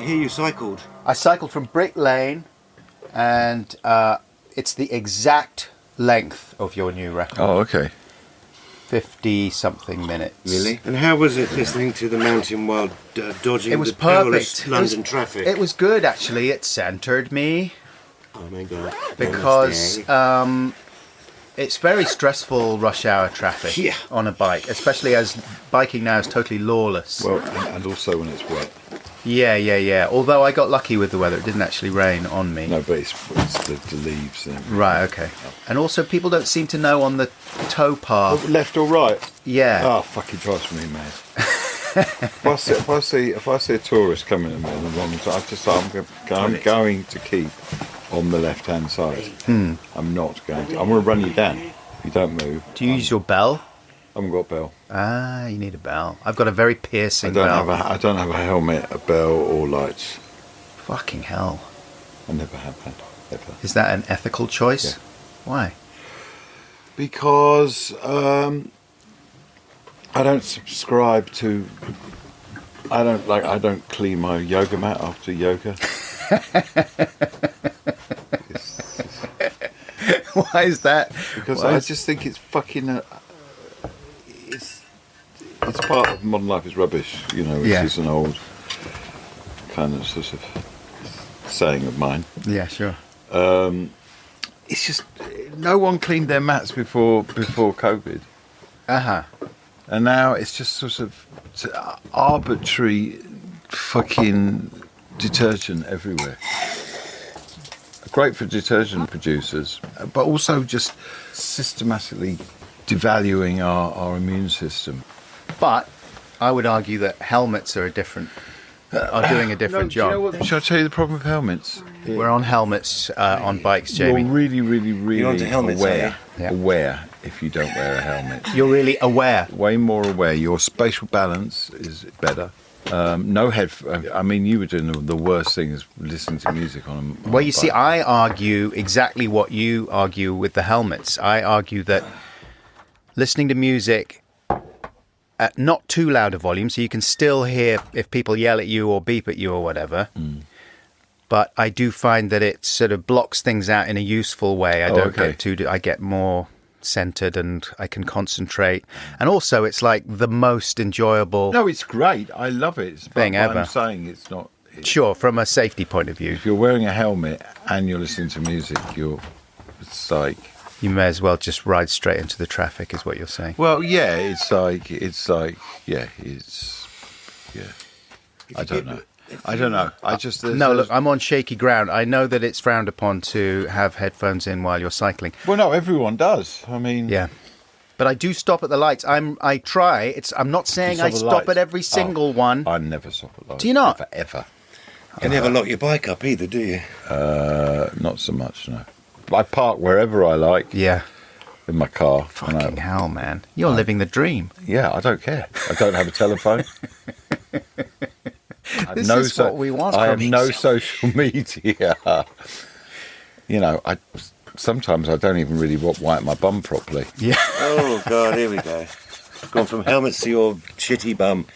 hear you cycled. I cycled from Brick Lane, and it's the exact length of your new record. Oh, okay. 50-something minutes. Really? And how was it listening to the mountain while dodging It was the perilous perfect. London traffic? It was good, actually. It centred me. Oh my God. Because it's very stressful rush hour traffic on a bike, especially as biking now is totally lawless. Well, and also when it's wet. Yeah. Although I got lucky with the weather, it didn't actually rain on me. No, but it's the leaves. Right, okay. And also people don't seem to know on the towpath. Left or right? Yeah. Oh, fucking drives me mad. if I see a tourist coming at me in the wrong time, I'm going to keep on the left-hand side. I'm not going to. I'm going to run you down if you don't move. Do you use your bell? I haven't got a bell. Ah, you need a bell. I've got a very piercing bell. I don't have a helmet, a bell, or lights. Fucking hell. I never have had, ever. Is that an ethical choice? Yeah. Why? Because I don't subscribe to. I don't clean my yoga mat after yoga. Why is that? Because I just think it's fucking. It's part of modern life is rubbish, which is an old kind of sort of saying of mine. Yeah, sure. It's just no one cleaned their mats before COVID. And now it's just sort of arbitrary fucking detergent everywhere. Great for detergent producers, but also just systematically devaluing our immune system. But I would argue that helmets are doing a different job. Do you know what? Shall I tell you the problem with helmets? We're on helmets on bikes, Jamie. You're really onto helmets, aware if you don't wear a helmet. You're really aware. Way more aware. Your spatial balance is better. No headphones. I mean, you were doing the worst thing is listening to music on a Well, you bike. see, I argue exactly what you argue with the helmets. I argue that listening to music at not too loud a volume, so you can still hear if people yell at you or beep at you or whatever. But I do find that it sort of blocks things out in a useful way. I get more centered and I can concentrate. And also, it's like the most enjoyable. No, it's great. I love it. It's thing ever. I'm saying it's not. Sure, from a safety point of view. If you're wearing a helmet and you're listening to music, it's like. You may as well just ride straight into the traffic, is what you're saying. Well, yeah, it's like, yeah. I don't know. I just look, I'm on shaky ground. I know that it's frowned upon to have headphones in while you're cycling. Well, no, everyone does. I mean, yeah, but I do stop at the lights. I try. I'm not saying I stop at every single one. I never stop at lights. Do you not? Ever. You never lock your bike up either, do you? Not so much. No. I park wherever I like. Yeah. In my car. Fucking hell, man! You're living the dream. Yeah, I don't care. I don't have a telephone. This is what we want. I have no social media. Sometimes I don't even really wipe my bum properly. Yeah. Oh God, here we go. Gone from helmets to your shitty bum.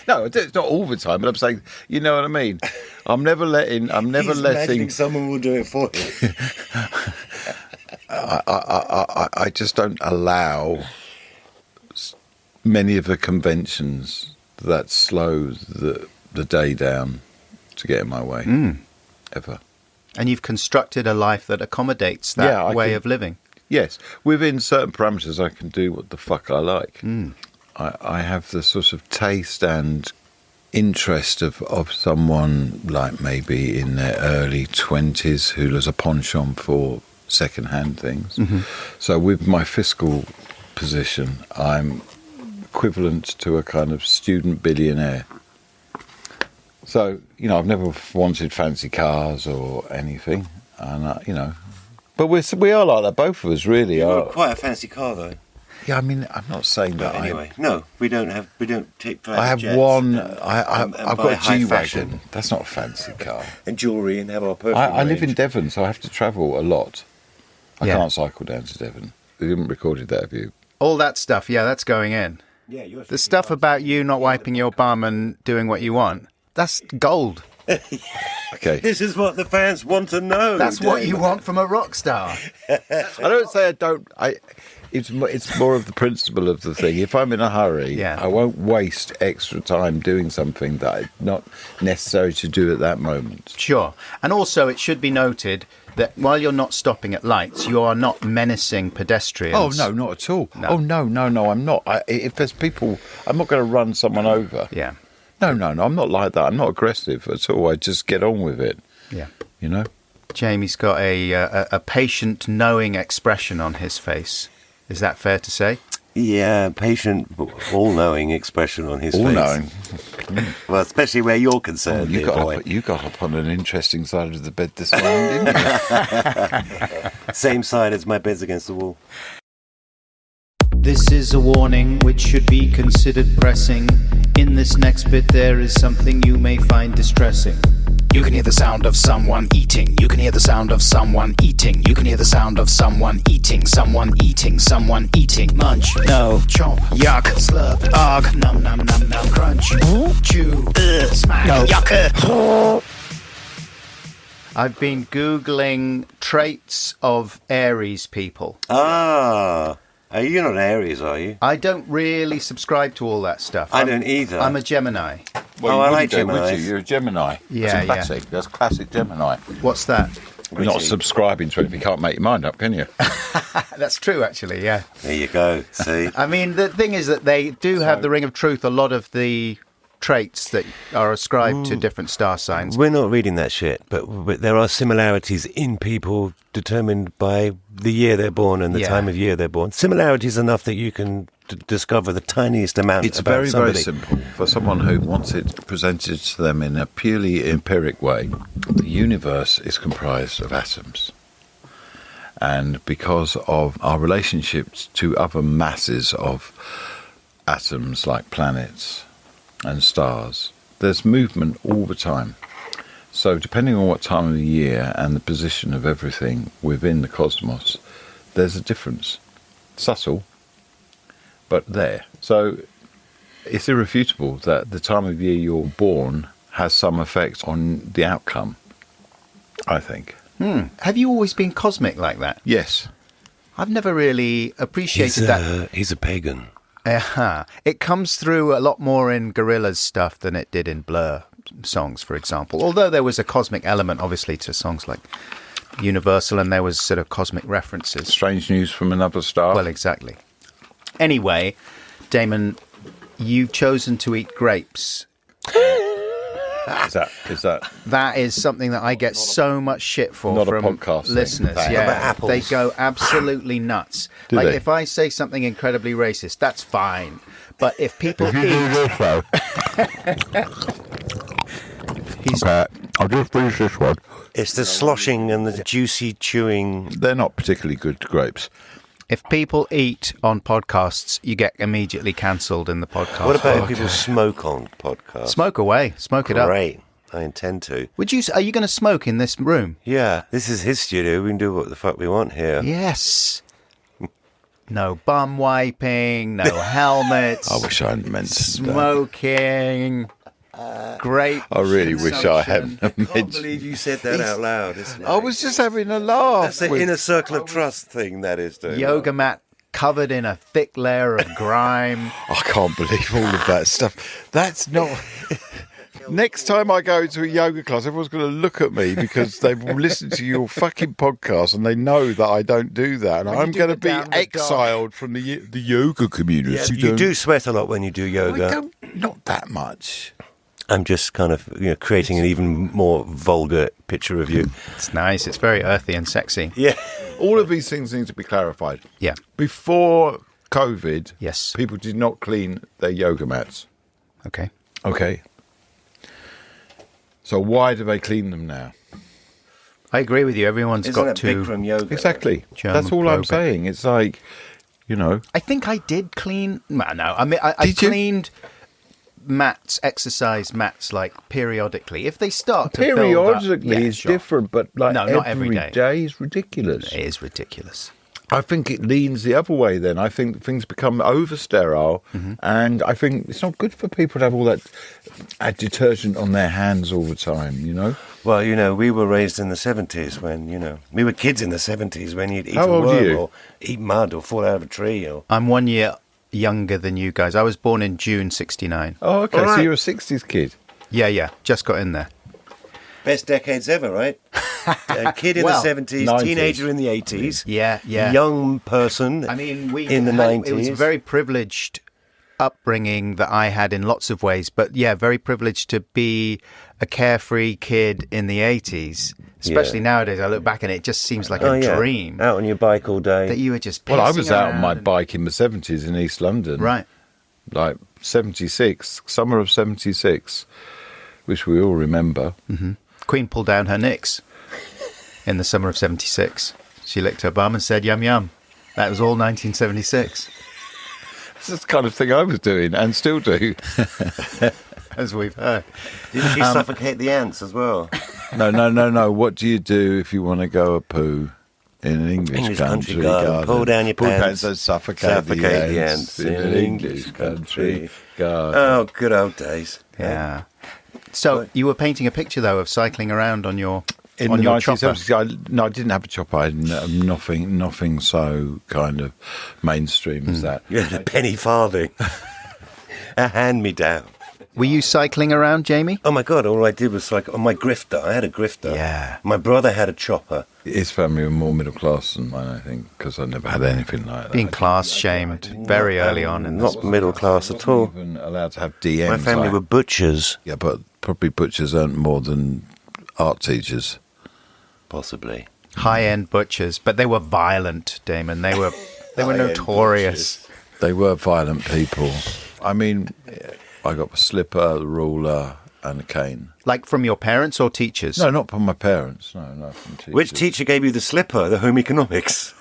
No, it's not all the time, but I'm saying, you know what I mean. I'm never letting. Imagining someone will do it for you. I just don't allow many of the conventions that slow the day down to get in my way, ever. And you've constructed a life that accommodates that way of living. Yes, within certain parameters, I can do what the fuck I like. I have the sort of taste and interest of someone like maybe in their early 20s who has a penchant for second-hand things. So with my fiscal position, I'm equivalent to a kind of student billionaire. So, I've never wanted fancy cars or anything, and, but we are like that, both of us really are. Quite a fancy car, though. Yeah, I mean, I'm not saying that. Anyway, no, we don't take private I have jets one. and I've got a G-Wagon. That's not a fancy car. And jewellery and have our perfume I live range. in Devon, so I have to travel a lot. I can't cycle down to Devon. They haven't recorded that of you. All that stuff, that's going in. Yeah, the stuff about you not wiping your bum and doing what you want, that's gold. Okay. This is what the fans want to know. That's what you Damon. want from a rock star. I don't say I don't. It's more of the principle of the thing. If I'm in a hurry, Yeah. I won't waste extra time doing something that I'm not necessary to do at that moment. Sure. And also, it should be noted that while you're not stopping at lights, you are not menacing pedestrians. Oh no, not at all. No. Oh no, I'm not. If there's people, I'm not going to run someone over. Yeah. No, I'm not like that. I'm not aggressive at all. I just get on with it. Yeah. You know. Jamie's got a patient, knowing expression on his face. Is that fair to say? Yeah, patient, all-knowing expression on his All face. knowing. Well, especially where you're concerned, You dear boy. got up on an interesting side of the bed this morning, didn't you? Same side as my bed's against the wall. This is a warning which should be considered pressing. In this next bit there is something you may find distressing. You can hear the sound of someone eating. You can hear the sound of someone eating. You can hear the sound of someone eating. Someone eating. Someone eating. Munch. No. Chomp. Yuck. Slurp. Ugh. Num num num num. Crunch. Chew. Smack. No. Yuck. I've been Googling traits of Aries people. Ah, you're not Aries, are you? I don't really subscribe to all that stuff. I don't either. I'm a Gemini. Well, Oh, I you like wouldn't do, would Geminis. you? You're a Gemini. Yeah, That's classic. That's classic Gemini. What's that? You're not subscribing to it if you can't make your mind up, can you? That's true, actually, yeah. There you go. See? I mean, the thing is that they do have the ring of truth, a lot of the traits that are ascribed to different star signs. We're not reading that shit, but there are similarities in people determined by the year they're born and the Yeah. time of year they're born. Similarities enough that you can discover the tiniest amount It's about very, somebody. very simple. For someone who wants it presented to them in a purely empiric way, the universe is comprised of atoms. And because of our relationships to other masses of atoms like planets and stars, there's movement all the time. So depending on what time of the year and the position of everything within the cosmos, there's a difference. Subtle, but there. So it's irrefutable that the time of year you're born has some effect on the outcome, I think. Have you always been cosmic like that? Yes. I've never really appreciated that. He's a pagan. It comes through a lot more in Gorillaz stuff than it did in Blur songs, for example. Although there was a cosmic element, obviously, to songs like Universal, and there was sort of cosmic references. Strange news from another star. Well, exactly. Anyway, Damon, you've chosen to eat grapes. Is that That is something that I get so much shit for Not a from podcast thing. listeners. How Yeah, about apples? they go absolutely nuts. Do like they? if I say something incredibly racist, that's fine. But if people eat, he's I'll just finish this one. It's the sloshing and the juicy chewing. They're not particularly good grapes. if people eat on podcasts, you get immediately cancelled in the podcast. What about if people smoke on podcasts? Smoke away, smoke it up. Great. I intend to. Would you? Are you going to smoke in this room? Yeah, this is his studio. We can do what the fuck we want here. Yes. No bum wiping, no helmets. I wish I hadn't meant to. Smoking. Great. I really wish I hadn't I can't mentioned. believe you said that out loud. Isn't it? I was just having a laugh. That's the inner circle of trust thing, that is. Doing Yoga mat covered in a thick layer of grime. I can't believe all of that stuff. That's not. Next time I go to a yoga class, everyone's going to look at me because they've listened to your fucking podcast and they know that I don't do that, and When you I'm do going to the be downward exiled from the yoga community. Yeah, you do sweat a lot when you do I yoga. don't, not that much. I'm just kind of creating an even more vulgar picture of you. It's nice. It's very earthy and sexy. Yeah. All of these things need to be clarified. Yeah. Before COVID, Yes. people did not clean their yoga mats. Okay. Okay. So why do they clean them now? I agree with you. Everyone's Isn't got it to. Bikram yoga? Exactly. German That's all I'm probe. saying. It's like, I think I did clean. No, I mean, I Did you? cleaned mats, exercise mats, like periodically. If they start to build periodically up, yeah, is sure. different, but like No, not every every day. day is ridiculous. It is ridiculous. I think it leans the other way then. I think things become over sterile, and I think it's not good for people to have all that detergent on their hands all the time, you know? Well, we were raised in the 70s when, we were kids in the 70s when you'd eat How a old are worm you? or eat mud or fall out of a tree. Or I'm 1 year younger than you guys. I was born in June 69. Oh, okay, All right. so you're a 60s kid. Yeah, just got in there. Best decades ever, right? A kid in Well, the 70s, 90s. teenager in the 80s. Yeah. Young person I mean, in the 90s. It was a very privileged upbringing that I had in lots of ways, but yeah, very privileged to be a carefree kid in the 80s. Especially Yeah. nowadays, I look back and it just seems like a dream Out on your bike all day. that you were just. Well, I pissing was out on around my and- bike in the 70s in East London. Right. Like 76, summer of 76, which we all remember. Queen pulled down her nicks in the summer of 76. She licked her bum and said, "Yum yum." That was all 1976, It's the kind of thing I was doing and still do. as we've heard. Didn't she suffocate the ants as well? No. What do you do if you want to go a poo in an English country garden? Pull down your pants. and suffocate the ants in an English country garden. Oh, good old days. Yeah. So you were painting a picture, though, of cycling around on your In on the your chopper. 1970s, I didn't have a chopper. I had nothing so kind of mainstream as that. You had a penny farthing. A hand-me-down. Were you cycling around, Jamie? Oh, my God, all I did was on my grifter. I had a grifter. Yeah. My brother had a chopper. His family were more middle class than mine, I think, because I never had anything like that. Being class shamed very early on in this. Not middle class at all. Even allowed to have DMs. My family like- were butchers. Yeah, but probably butchers earned more than art teachers. Possibly. High-end butchers, but they were violent, Damon. They were High-end notorious. They were violent people. I mean, I got a slipper, a ruler, and a cane. Like from your parents or teachers? No, not from my parents. No, from teachers. Which teacher gave you the slipper, the home economics?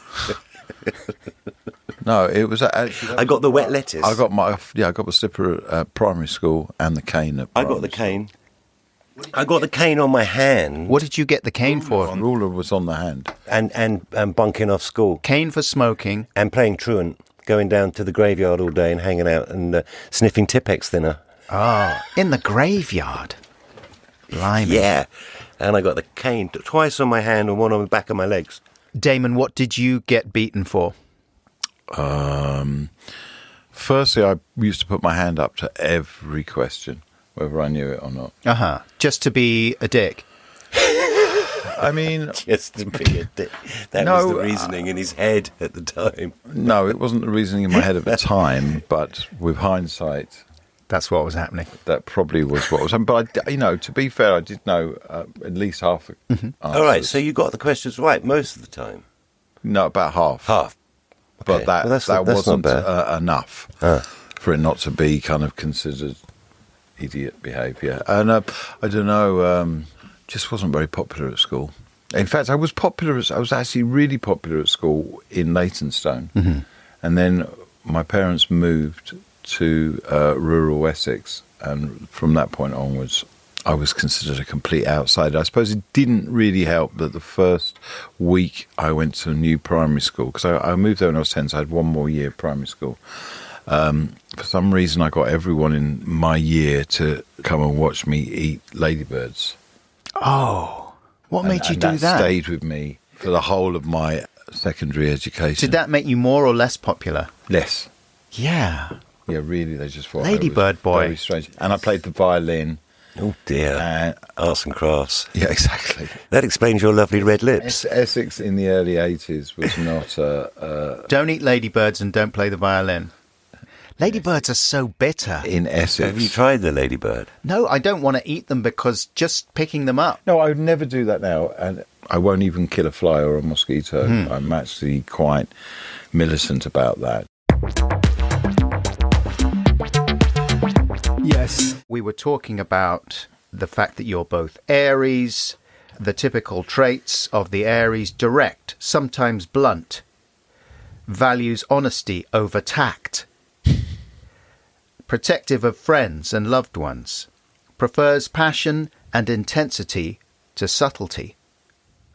No, it was actually. I got the wet lettuce. I got my slipper at primary school and the cane at I primary got the school. cane. I got the cane on my hand What did you get the cane for? The ruler was on the hand. and bunking off school Cane for smoking. and playing truant, going down to the graveyard all day and hanging out and sniffing Tippex thinner. Oh, in the graveyard. Blimey. Yeah. And I got the cane twice on my hand and one on the back of my legs. Damon, what did you get beaten for? Firstly, I used to put my hand up to every question, whether I knew it or not. Uh-huh. Just to be a dick. I mean, Just to be a dick. That No, was the reasoning in his head at the time. no, it wasn't the reasoning in my head at the time, but with hindsight, That's what was happening. that probably was what was happening. But, to be fair, I did know at least half the answers. All right, so you got the questions right most of the time. No, about half. Half. But Okay. that Well, that's that not wasn't bad. enough Ah. for it not to be kind of considered idiot behaviour. And I don't know, just wasn't very popular at school. In fact, I was actually really popular at school in Leytonstone. Mm-hmm. And then my parents moved to rural Essex, and from that point onwards, I was considered a complete outsider. I suppose it didn't really help that the first week I went to a new primary school, because I moved there when I was 10, so I had one more year of primary school. For some reason, I got everyone in my year to come and watch me eat ladybirds. Oh. What made you And do that? stayed with me for the whole of my secondary education. Did that make you more or less popular? Less. Yeah. Yeah, really, they just thought Ladybird I was boy. very strange. And I played the violin. Oh, dear. And Arts and crafts. yeah, exactly. That explains your lovely red lips. Essex in the early 80s was not Don't eat ladybirds and don't play the violin. Ladybirds are so bitter. in Essex. Have you tried the ladybird? No, I don't want to eat them because just picking them up. No, I would never do that now, and I won't even kill a fly or a mosquito. I'm actually quite militant about that. Yes. We were talking about the fact that you're both Aries, the typical traits of the Aries: direct, sometimes blunt, values honesty over tact, protective of friends and loved ones, prefers passion and intensity to subtlety.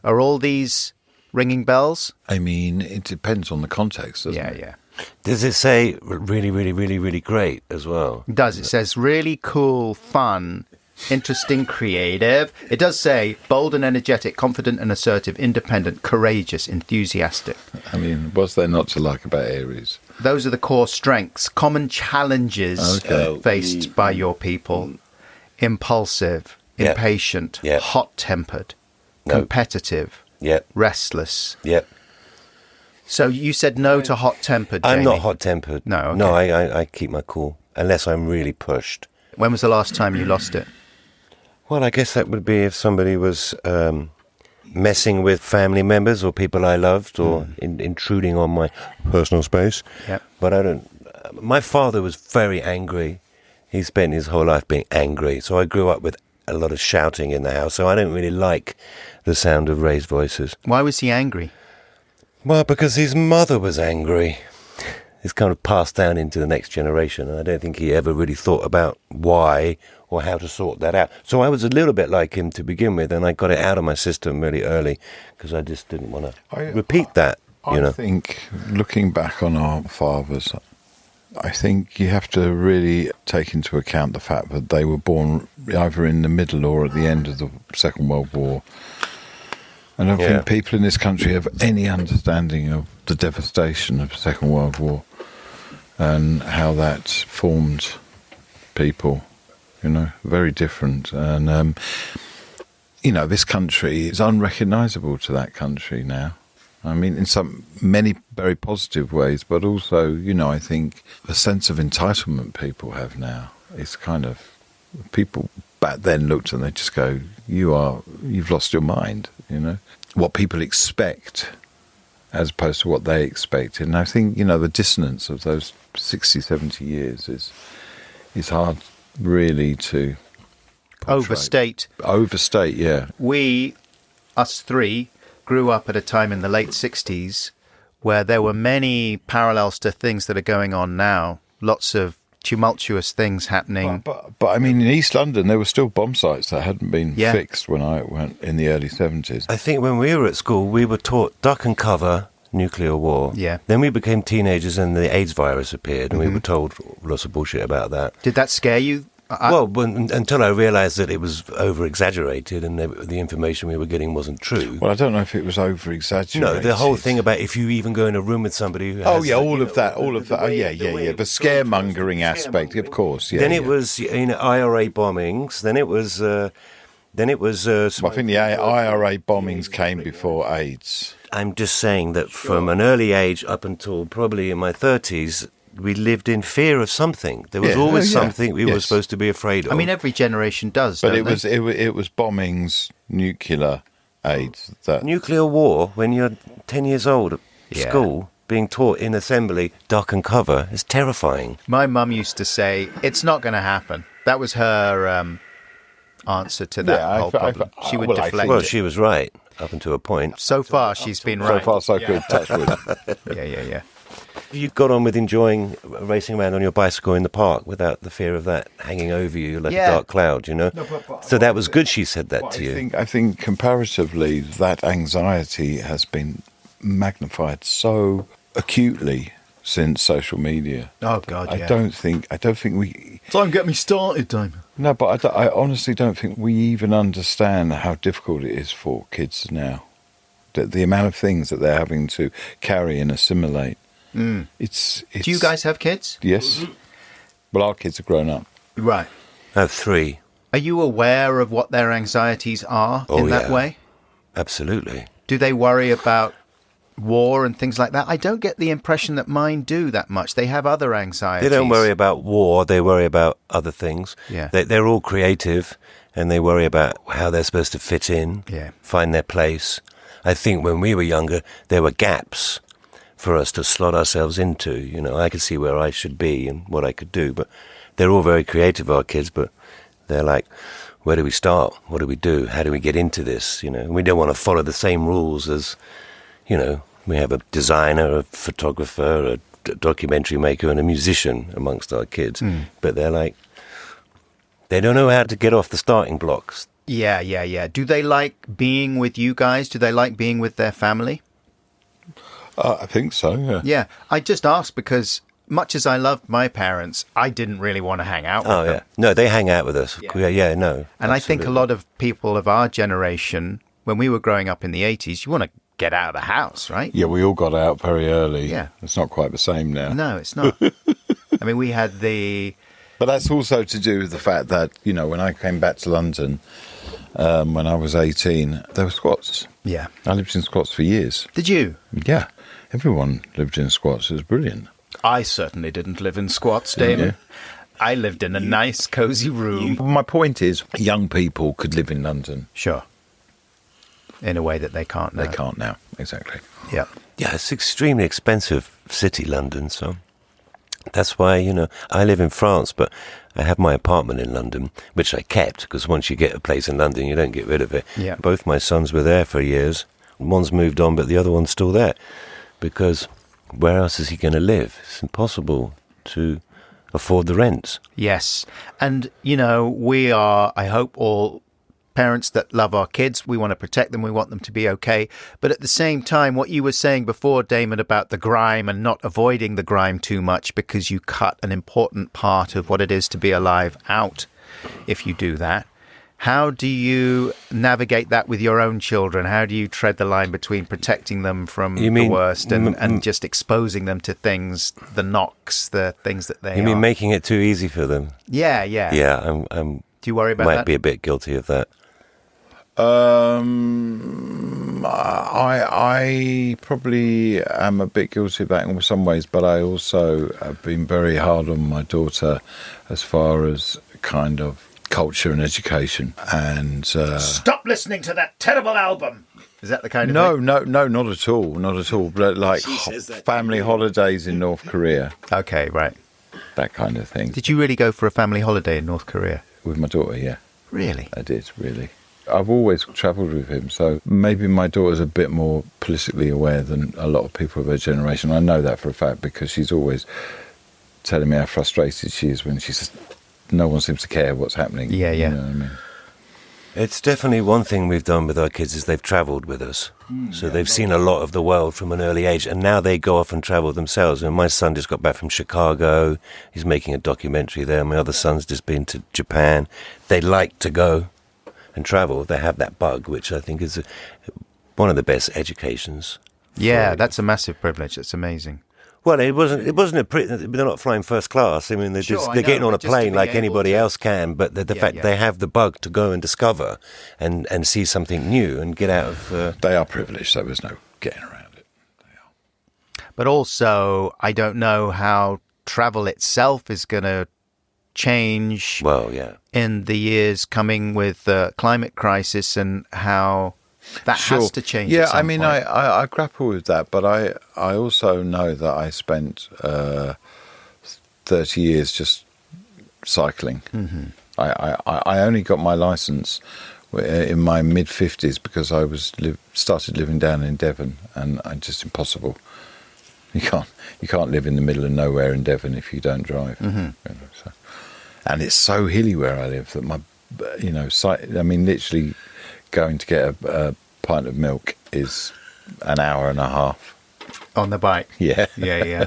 Are all these ringing bells? I mean, it depends on the context, doesn't it? Yeah. Does it say really, really, really, really great as well? It does. It says really cool, fun, interesting, creative. It does say bold and energetic, confident and assertive, independent, courageous, enthusiastic. I mean, what's there not to like about Aries? Those are the core strengths, common challenges faced by your people. Impulsive, Yep. impatient, Yep. hot-tempered, No. competitive, Yep. restless. Yep. So you said no to hot-tempered, Jamie. I'm not hot-tempered. No, okay. No, I keep my cool, unless I'm really pushed. When was the last time you lost it? Well, I guess that would be if somebody was messing with family members or people I loved or intruding on my personal space. Yep. But I don't... My father was very angry. He spent his whole life being angry. So I grew up with a lot of shouting in the house. So I don't really like the sound of raised voices. Why was he angry? Well, because his mother was angry. It's kind of passed down into the next generation. And I don't think he ever really thought about why or how to sort that out. So I was a little bit like him to begin with, and I got it out of my system really early because I just didn't want to repeat that, you know. I think, looking back on our fathers, I think you have to really take into account the fact that they were born either in the middle or at the end of the Second World War. I don't think people in this country have any understanding of the devastation of the Second World War and how that formed people, you know, very different. And, you know, this country is unrecognisable to that country now. I mean, in many very positive ways, but also, you know, I think the sense of entitlement people have now is kind of, people back then looked and they just go, you've lost your mind, you know. What people expect as opposed to what they expected. And I think, you know, the dissonance of those 60, 70 years is hard really to portray. Overstate, yeah. We, us three, grew up at a time in the late 60s where there were many parallels to things that are going on now. Lots of tumultuous things happening. But I mean, in East London, there were still bomb sites that hadn't been fixed when I went in the early 70s. I think when we were at school, we were taught duck and cover, nuclear war. Yeah. Then we became teenagers and the AIDS virus appeared, and we were told lots of bullshit about that. Did that scare you? Until I realised that it was over-exaggerated and the information we were getting wasn't true. Well, I don't know if it was over-exaggerated. No, the whole thing about if you even go in a room with somebody who has... all of that. Oh, yeah. The scaremongering aspect, of course, yeah. Then it was, you know, IRA bombings, then it was... I think the IRA bombings came before AIDS. I'm just saying that from an early age up until probably in my 30s... we lived in fear of something. There was always something we were supposed to be afraid of. I mean, every generation does, but don't it was bombings, nuclear AIDS. Nuclear war, when you're 10 years old at school, being taught in assembly, duck and cover, is terrifying. My mum used to say, it's not going to happen. That was her answer to that whole problem. She would deflect Well, it. she was right, up until a point. So far, she's been right. So far, so good. Touch wood. Yeah. You got on with enjoying racing around on your bicycle in the park without the fear of that hanging over you like a dark cloud, you know? So that was good she said that to you. I think comparatively, that anxiety has been magnified so acutely since social media. Oh, God, I don't think we... Don't get me started, Damon. No, but I honestly don't think we even understand how difficult it is for kids now. The amount of things that they're having to carry and assimilate. It's Do you guys have kids? Yes. Well, our kids are grown up. Right. I have 3. Are you aware of what their anxieties are in that way? Absolutely. Do they worry about war and things like that? I don't get the impression that mine do that much. They have other anxieties. They don't worry about war, they worry about other things. Yeah. They're all creative and they worry about how they're supposed to fit in, find their place. I think when we were younger, there were gaps for us to slot ourselves into. You know, I could see where I should be and what I could do, but they're all very creative, our kids, but they're like, where do we start? What do we do? How do we get into this? You know, we don't want to follow the same rules as, you know, we have a designer, a photographer, a documentary maker and a musician amongst our kids, but they're like, they don't know how to get off the starting blocks. Yeah. Do they like being with you guys? Do they like being with their family? I think so, yeah. Yeah, I just asked because much as I loved my parents, I didn't really want to hang out with them. yeah. No, they hang out with us. Yeah, no. And I think a lot of people of our generation, when we were growing up in the 80s, you want to get out of the house, right? Yeah, we all got out very early. Yeah. It's not quite the same now. No, it's not. I mean, we had the... But that's also to do with the fact that, you know, when I came back to London, when I was 18, there were squats. Yeah. I lived in squats for years. Did you? Yeah. Everyone lived in squats. It was brilliant. I certainly didn't live in squats, Damon. Yeah. I lived in a nice, cosy room. My point is, young people could live in London. Sure. In a way that they can't now. They can't now, exactly. Yeah. Yeah, it's extremely expensive city, London, so that's why, you know, I live in France, but I have my apartment in London, which I kept, because once you get a place in London, you don't get rid of it. Yeah. Both my sons were there for years. One's moved on, but the other one's still there, because where else is he going to live? It's impossible to afford the rents. Yes. And, you know, we are, I hope, all parents that love our kids. We want to protect them. We want them to be okay. But at the same time, what you were saying before, Damon, about the grime and not avoiding the grime too much because you cut an important part of what it is to be alive out if you do that. How do you navigate that with your own children? How do you tread the line between protecting them from the worst and just exposing them to things, the knocks, the things that they You mean making it too easy for them? Yeah. Yeah, I'm Do you worry about might that? be a bit guilty of that. I probably am a bit guilty of that in some ways, but I also have been very hard on my daughter as far as kind of culture and education. And Stop listening to that terrible album. Is that the kind of no, thing? not at all. But like family holidays in North Korea, Okay, right. that kind of thing. Did you really go for a family holiday in North Korea? With my daughter, yeah. Really? I did, really. I've always travelled with him, so maybe my daughter's a bit more politically aware than a lot of people of her generation. I know that for a fact because she's always telling me how frustrated she is when she says no one seems to care what's happening. Yeah. You know what I mean? It's definitely one thing we've done with our kids is they've travelled with us. So they've seen a lot of the world from an early age, and now they go off and travel themselves. And my son just got back from Chicago. He's making a documentary there. My other son's just been to Japan. They like to go and travel. They have that bug, which I think is one of the best educations. Yeah, that's a massive privilege. That's amazing. Well, it wasn't they're not flying first class. I mean, they're getting on a plane like anybody else can, but the fact they have the bug to go and discover and see something new and get out of... They are privileged, so there's no getting around it. They are. But also, I don't know how travel itself is going to change in the years coming with the climate crisis and how that has to change. Yeah, at some I mean, point. I grapple with that, but I also know that I spent 30 years just cycling. Mm-hmm. I only got my licence in my mid-50s because I started living down in Devon, and just impossible. You can't live in the middle of nowhere in Devon if you don't drive. Mm-hmm. You know, so. And it's so hilly where I live that literally going to get a pint of milk is an hour and a half. On the bike. Yeah. Yeah.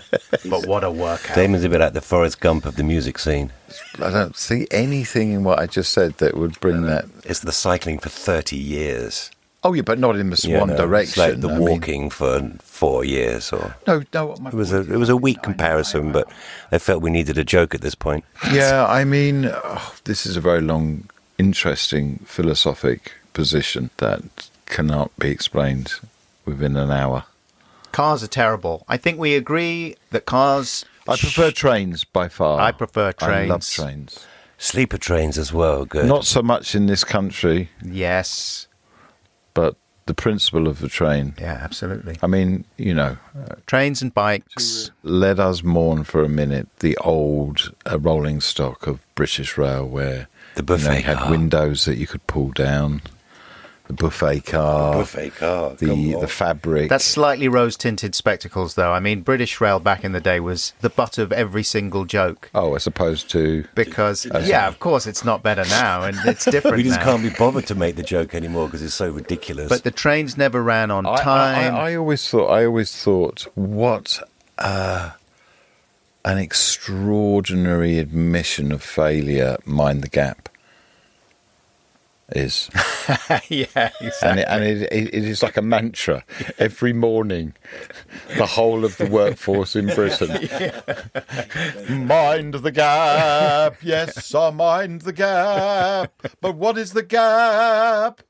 But what a workout. Damon's a bit like the Forrest Gump of the music scene. I don't see anything in what I just said that would bring that. It's the cycling for 30 years. Oh, yeah, but not in this one direction. It's like the walking for 4 years. Or No. It was a weak comparison, but I felt we needed a joke at this point. Yeah, I mean, this is a very long, interesting philosophic position that cannot be explained within an hour. Cars are terrible. I think we agree that cars... I prefer trains by far. I prefer trains. I love trains. Sleeper trains as well, good. Not so much in this country. Yes. But the principle of the train. Yeah, absolutely. I mean, trains and bikes. Let us mourn for a minute the old rolling stock of British Rail where the buffet had windows that you could pull down the buffet car, the fabric. That's slightly rose-tinted spectacles, though. I mean, British Rail back in the day was the butt of every single joke. Oh, as opposed to... Because, of course, it's not better now, and it's different We just now. can't be bothered to make the joke anymore because it's so ridiculous. But the trains never ran on time. I always thought, what an extraordinary admission of failure Mind the Gap is. Yeah, exactly. And it is like a mantra every morning. The whole of the workforce in Britain. Mind the gap. Yes, I mind the gap. But what is the gap?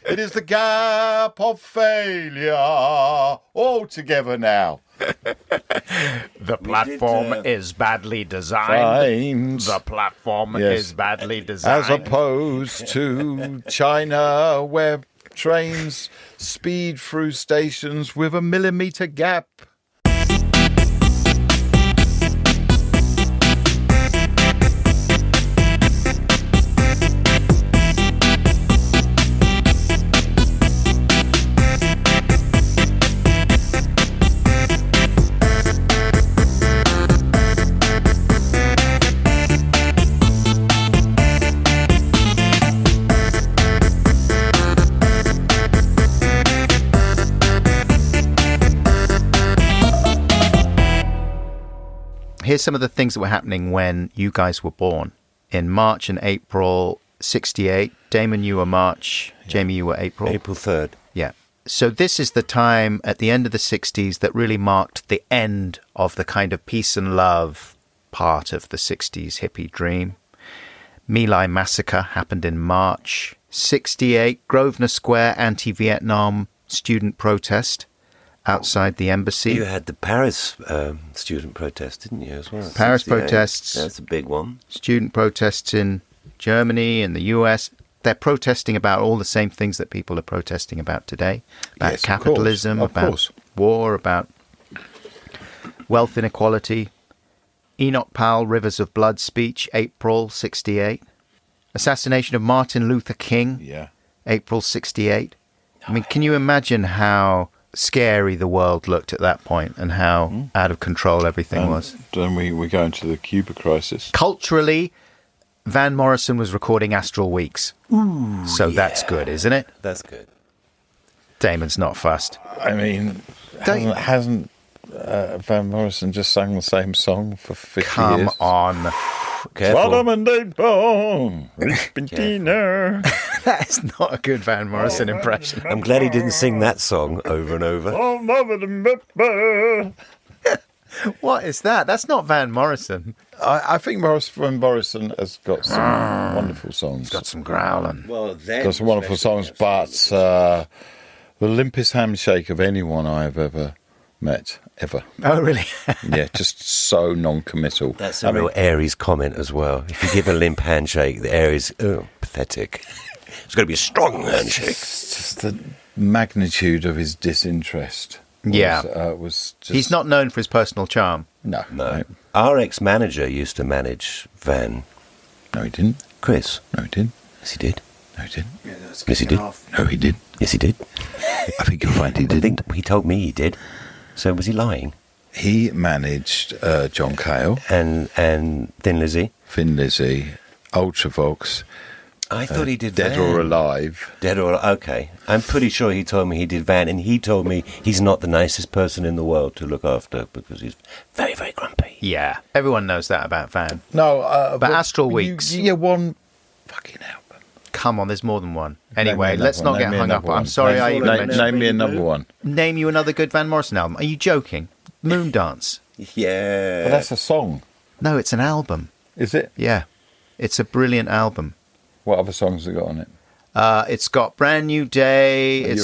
It is the gap of failure. All together now. The platform is badly designed. The platform is badly designed. As opposed to China, where trains speed through stations with a millimetre gap. Here's some of the things that were happening when you guys were born. In March and April 68, Damon, you were March, Jamie, you were April. April 3rd. Yeah. So this is the time at the end of the 60s that really marked the end of the kind of peace and love part of the 60s hippie dream. My Lai massacre happened in March. 68, Grosvenor Square anti-Vietnam student protest outside the embassy. You had the Paris student protest, didn't you, as well? Paris 68. protests. That's a big one. Student protests in Germany and the US. They're protesting about all the same things that people are protesting about today. About capitalism, about war, about wealth inequality. Enoch Powell, Rivers of Blood speech, April 68. Assassination of Martin Luther King, April 68. I mean, can you imagine how scary the world looked at that point and how out of control everything was? Then we go into the Cuba crisis. Culturally, Van Morrison was recording Astral Weeks. So that's good, isn't it? That's good. Damon's not fussed. I mean, hasn't Van Morrison just sang the same song for 50 years? Come on. Careful. That is not a good Van Morrison impression. I'm glad he didn't sing that song over and over. What is that? That's not Van Morrison. I think Van Morrison has got some wonderful songs. He's got some growling. Well, then Got some wonderful songs, but the limpest handshake of anyone I have ever met, ever. Oh, really? Yeah, just so non-committal. That's a real Aries comment as well. If you give a limp handshake, the Aries, pathetic. It's got to be a strong handshake. Just the magnitude of his disinterest. Was just... He's not known for his personal charm. No. Our ex-manager used to manage Van. No, he didn't. Chris. No, he didn't. Yes, he did. No, he didn't. Yes, he did. No, he did. Yes, he did. I think you'll find he I didn't. think he told me he did. So was he lying? He managed John Cale. And Thin Lizzy. Thin Lizzy, Ultravox. I thought he did Dead Van. or Alive. Dead or okay. I'm pretty sure he told me he did Van, and he told me he's not the nicest person in the world to look after because he's very, very grumpy. Yeah, everyone knows that about Van. No, but Astral Weeks. One fucking album. Come on, there's more than one. Anyway, Name me let's another not one. get Name me hung up. another I'm one. sorry I even mentioned. Name me another one. Name you another good Van Morrison album. Are you joking? Moondance. Yeah. But that's a song. No, it's an album. Is it? Yeah, it's a brilliant album. What other songs have got on it? It's got Brand New Day.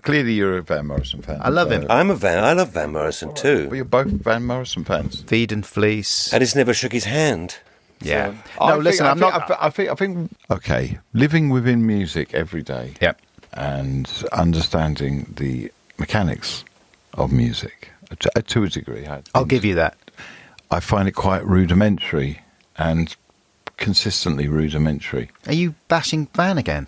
Clearly you're a Van Morrison fan. I love him. I love Van Morrison too. Well, you're both Van Morrison fans. Feed and Fleece. I just never shook his hand. Yeah. I think. Okay, living within music every day. Yep. And understanding the mechanics of music to a degree. I'll give you that. I find it quite rudimentary and consistently rudimentary. Are you bashing Van again?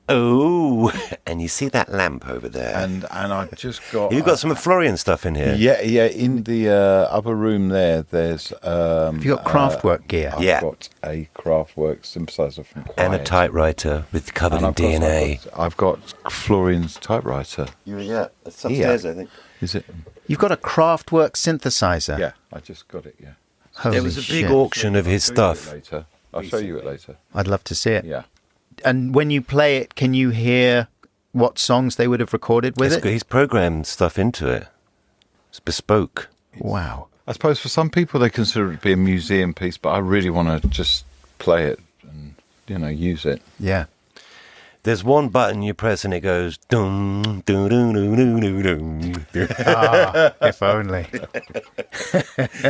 Oh, and you see that lamp over there? And I just got... You've got some Florian stuff in here. Yeah, in the upper room there's... Have you got Kraftwerk gear? I've got a Kraftwerk synthesizer from Quiet. And a typewriter covered in DNA. I've got Florian's typewriter. Yeah, it's upstairs, I think. Is it? You've got a Kraftwerk synthesizer? Yeah, I just got it, yeah. Holy There was a big shit. auction of his stuff. I'll show you it later. I'd love to see it. Yeah. And when you play it, can you hear what songs they would have recorded with it? He's programmed stuff into it. It's bespoke. Wow. I suppose for some people they consider it to be a museum piece, but I really want to just play it and, use it. Yeah. There's one button you press and it goes dum dum dum dum dum dum. If only.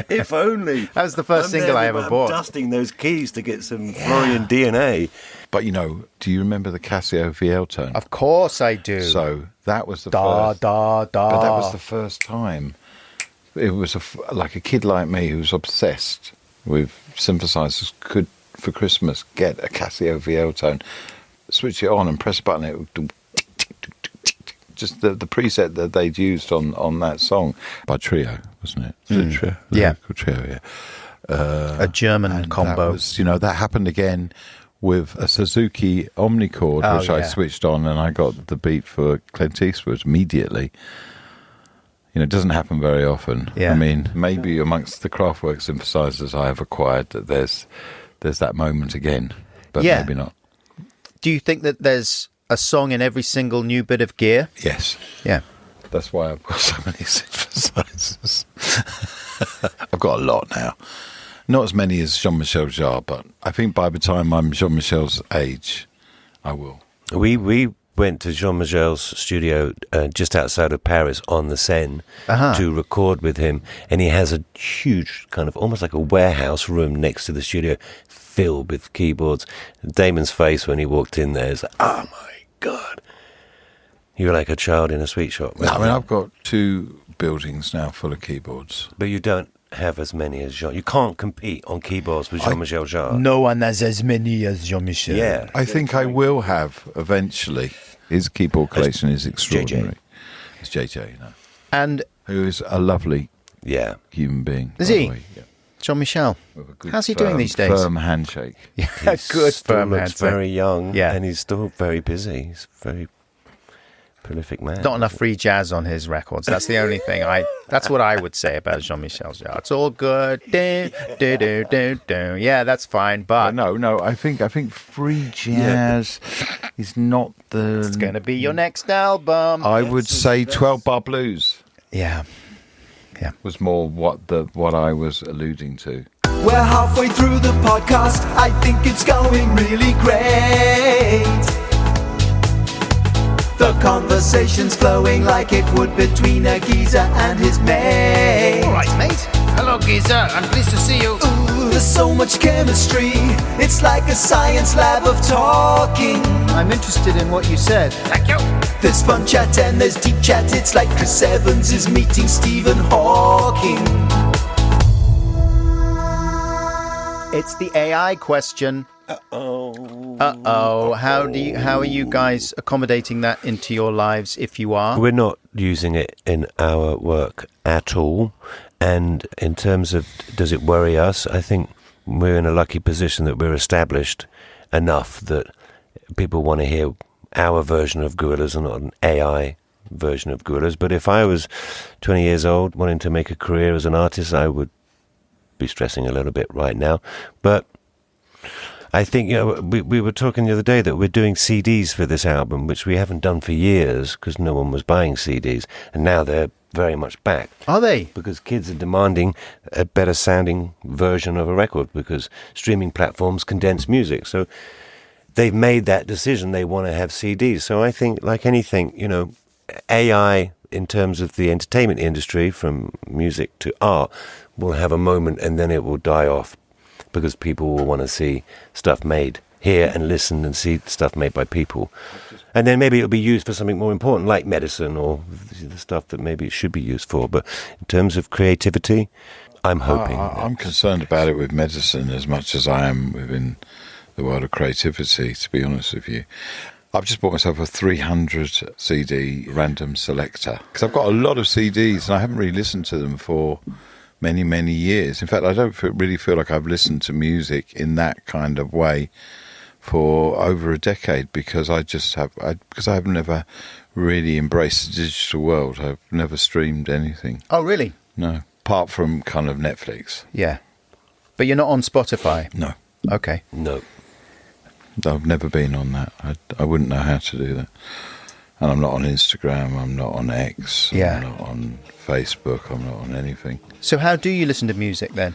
If only. That was the first single I ever bought. Dusting those keys to get some Florian DNA. But, do you remember the Casio VL tone? Of course I do. So that was the Da, first. da, da. But that was the first time. It was like a kid like me who was obsessed with synthesizers could, for Christmas, get a Casio VL tone, switch it on and press a button. It would do just the preset that they'd used on that song by Trio, wasn't it? Was it Trio? Was Yeah. it called Trio, yeah. A German And combo. That was, that happened again with a Suzuki Omnichord, which I switched on, and I got the beat for Clint Eastwood immediately. It doesn't happen very often. Yeah. I mean, maybe amongst the Kraftwerk synthesizers I have acquired that there's that moment again, but maybe not. Do you think that there's a song in every single new bit of gear? Yes. Yeah. That's why I've got so many synthesizers. I've got a lot now. Not as many as Jean-Michel Jarre, but I think by the time I'm Jean-Michel's age, I will. We went to Jean-Michel's studio just outside of Paris on the Seine to record with him, and he has a huge kind of almost like a warehouse room next to the studio filled with keyboards. Damon's face when he walked in there is like, oh my God. You were like a child in a sweet shop. No, I mean, I've got 2 buildings now full of keyboards. But you don't have as many as Jean. You can't compete on keyboards with Jean-Michel Jarre. No one has as many as Jean-Michel. Yeah. I think I will have eventually. His keyboard collection is extraordinary. It's JJ, And who is a lovely human being. Is by he? the way. Yeah. Jean-Michel. With a good How's he doing these days? Firm handshake. Yeah, He's good still firm looks answer. very young, Yeah. and he's still very busy. He's a very prolific man. Not enough free jazz on his records. That's the only thing that's what I would say about Jean-Michel Jarre. It's all good. Yeah, that's fine, but No. I think free jazz is not the. it's going to be your next album. I would say 12 Bar Blues Yeah. was more what I was alluding to. We're halfway through the podcast. I think it's going really great. The conversation's flowing like it would between a geezer and his mate. All right, mate. Hello, geezer. I'm pleased to see you. Ooh, there's so much chemistry. It's like a science lab of talking. I'm interested in what you said. Thank you. There's fun chat and there's deep chat. It's like Chris Evans is meeting Stephen Hawking. It's the AI question. Uh-oh. How are you guys accommodating that into your lives if you are? We're not using it in our work at all. And in terms of does it worry us, I think we're in a lucky position that we're established enough that people want to hear our version of Gorillaz and not an AI version of Gorillaz. But if I was 20 years old wanting to make a career as an artist, I would be stressing a little bit right now. But I think, we were talking the other day that we're doing CDs for this album, which we haven't done for years because no one was buying CDs. And now they're very much back. Are they? Because kids are demanding a better sounding version of a record because streaming platforms condense music. So they've made that decision. They want to have CDs. So I think, like anything, AI in terms of the entertainment industry, from music to art, will have a moment and then it will die off because people will want to see stuff made here and listen and see stuff made by people. And then maybe it'll be used for something more important like medicine or the stuff that maybe it should be used for. But in terms of creativity, I'm hoping. I'm concerned about it with medicine as much as I am within the world of creativity, to be honest with you. I've just bought myself a 300 CD random selector because I've got a lot of CDs and I haven't really listened to them for many, many years. In fact, I don't really feel like I've listened to music in that kind of way for over a decade because because I've never really embraced the digital world. I've never streamed anything. Oh, really? No, apart from kind of Netflix. Yeah. But you're not on Spotify? No. Okay. No. I've never been on that. I wouldn't know how to do that. And I'm not on Instagram, I'm not on X, Yeah. I'm not on Facebook, I'm not on anything. So how do you listen to music then?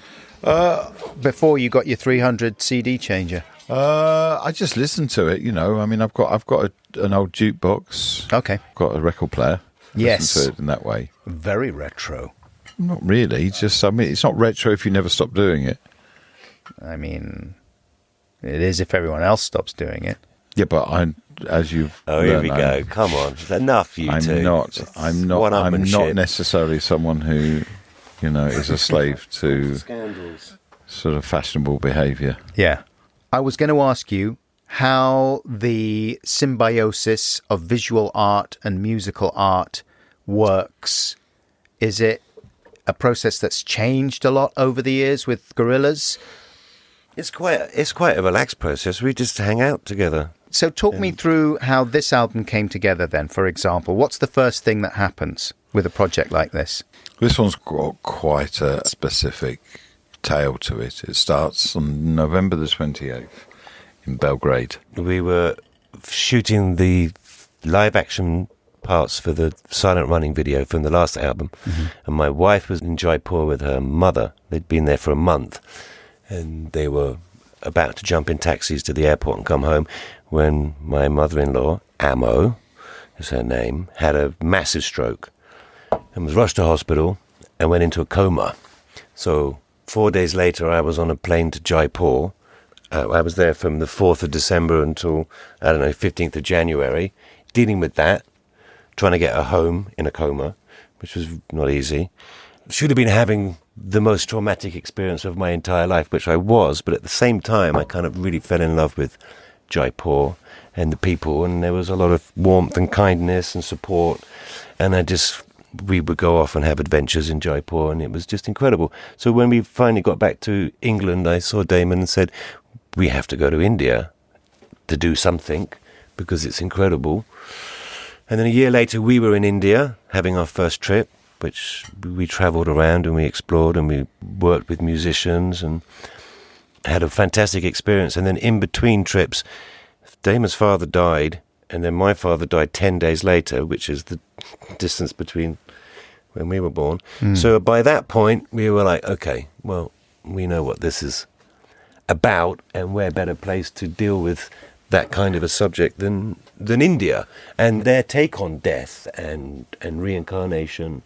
Before you got your 300 CD changer? I just listen to it, you know. I mean, I've got an old jukebox. Okay. Got a record player. Yes. Listen to it in that way. Very retro. Not really. Just, I mean, it's not retro if you never stop doing it. I mean, it is if everyone else stops doing it. Yeah, but as you've Here we learned, go. Come on. Enough, you two. I'm not necessarily someone who, you know, is a slave to Scandals. sort of fashionable behaviour. Yeah. I was going to ask you how the symbiosis of visual art and musical art works. Is it a process that's changed a lot over the years with Gorillaz? It's quite a relaxed process. We just hang out together. So talk me through how this album came together then, for example. What's the first thing that happens with a project like this? This one's got quite a specific tale to it. It starts on November the 28th in Belgrade. We were shooting the live-action parts for the silent running video from the last album, and my wife was in Jaipur with her mother. They'd been there for a month, and they were about to jump in taxis to the airport and come home when my mother-in-law, Amo is her name, had a massive stroke and was rushed to hospital and went into a coma. So 4 days later, I was on a plane to Jaipur. I was there from the 4th of December until, 15th of January, dealing with that, trying to get her home in a coma, which was not easy. Should have been having the most traumatic experience of my entire life, which I was, but at the same time, I kind of really fell in love with Jaipur and the people, and there was a lot of warmth and kindness and support, and we would go off and have adventures in Jaipur, and it was just incredible. So when we finally got back to England, I saw Damon and said, we have to go to India to do something because it's incredible. And then a year later, we were in India having our first trip, which we travelled around and we explored and we worked with musicians and had a fantastic experience. And then in between trips, Damon's father died, and then my father died 10 days later, which is the distance between when we were born. So by that point, we were like, okay, well, we know what this is about, and we're better placed to deal with that kind of a subject than India and their take on death and reincarnation,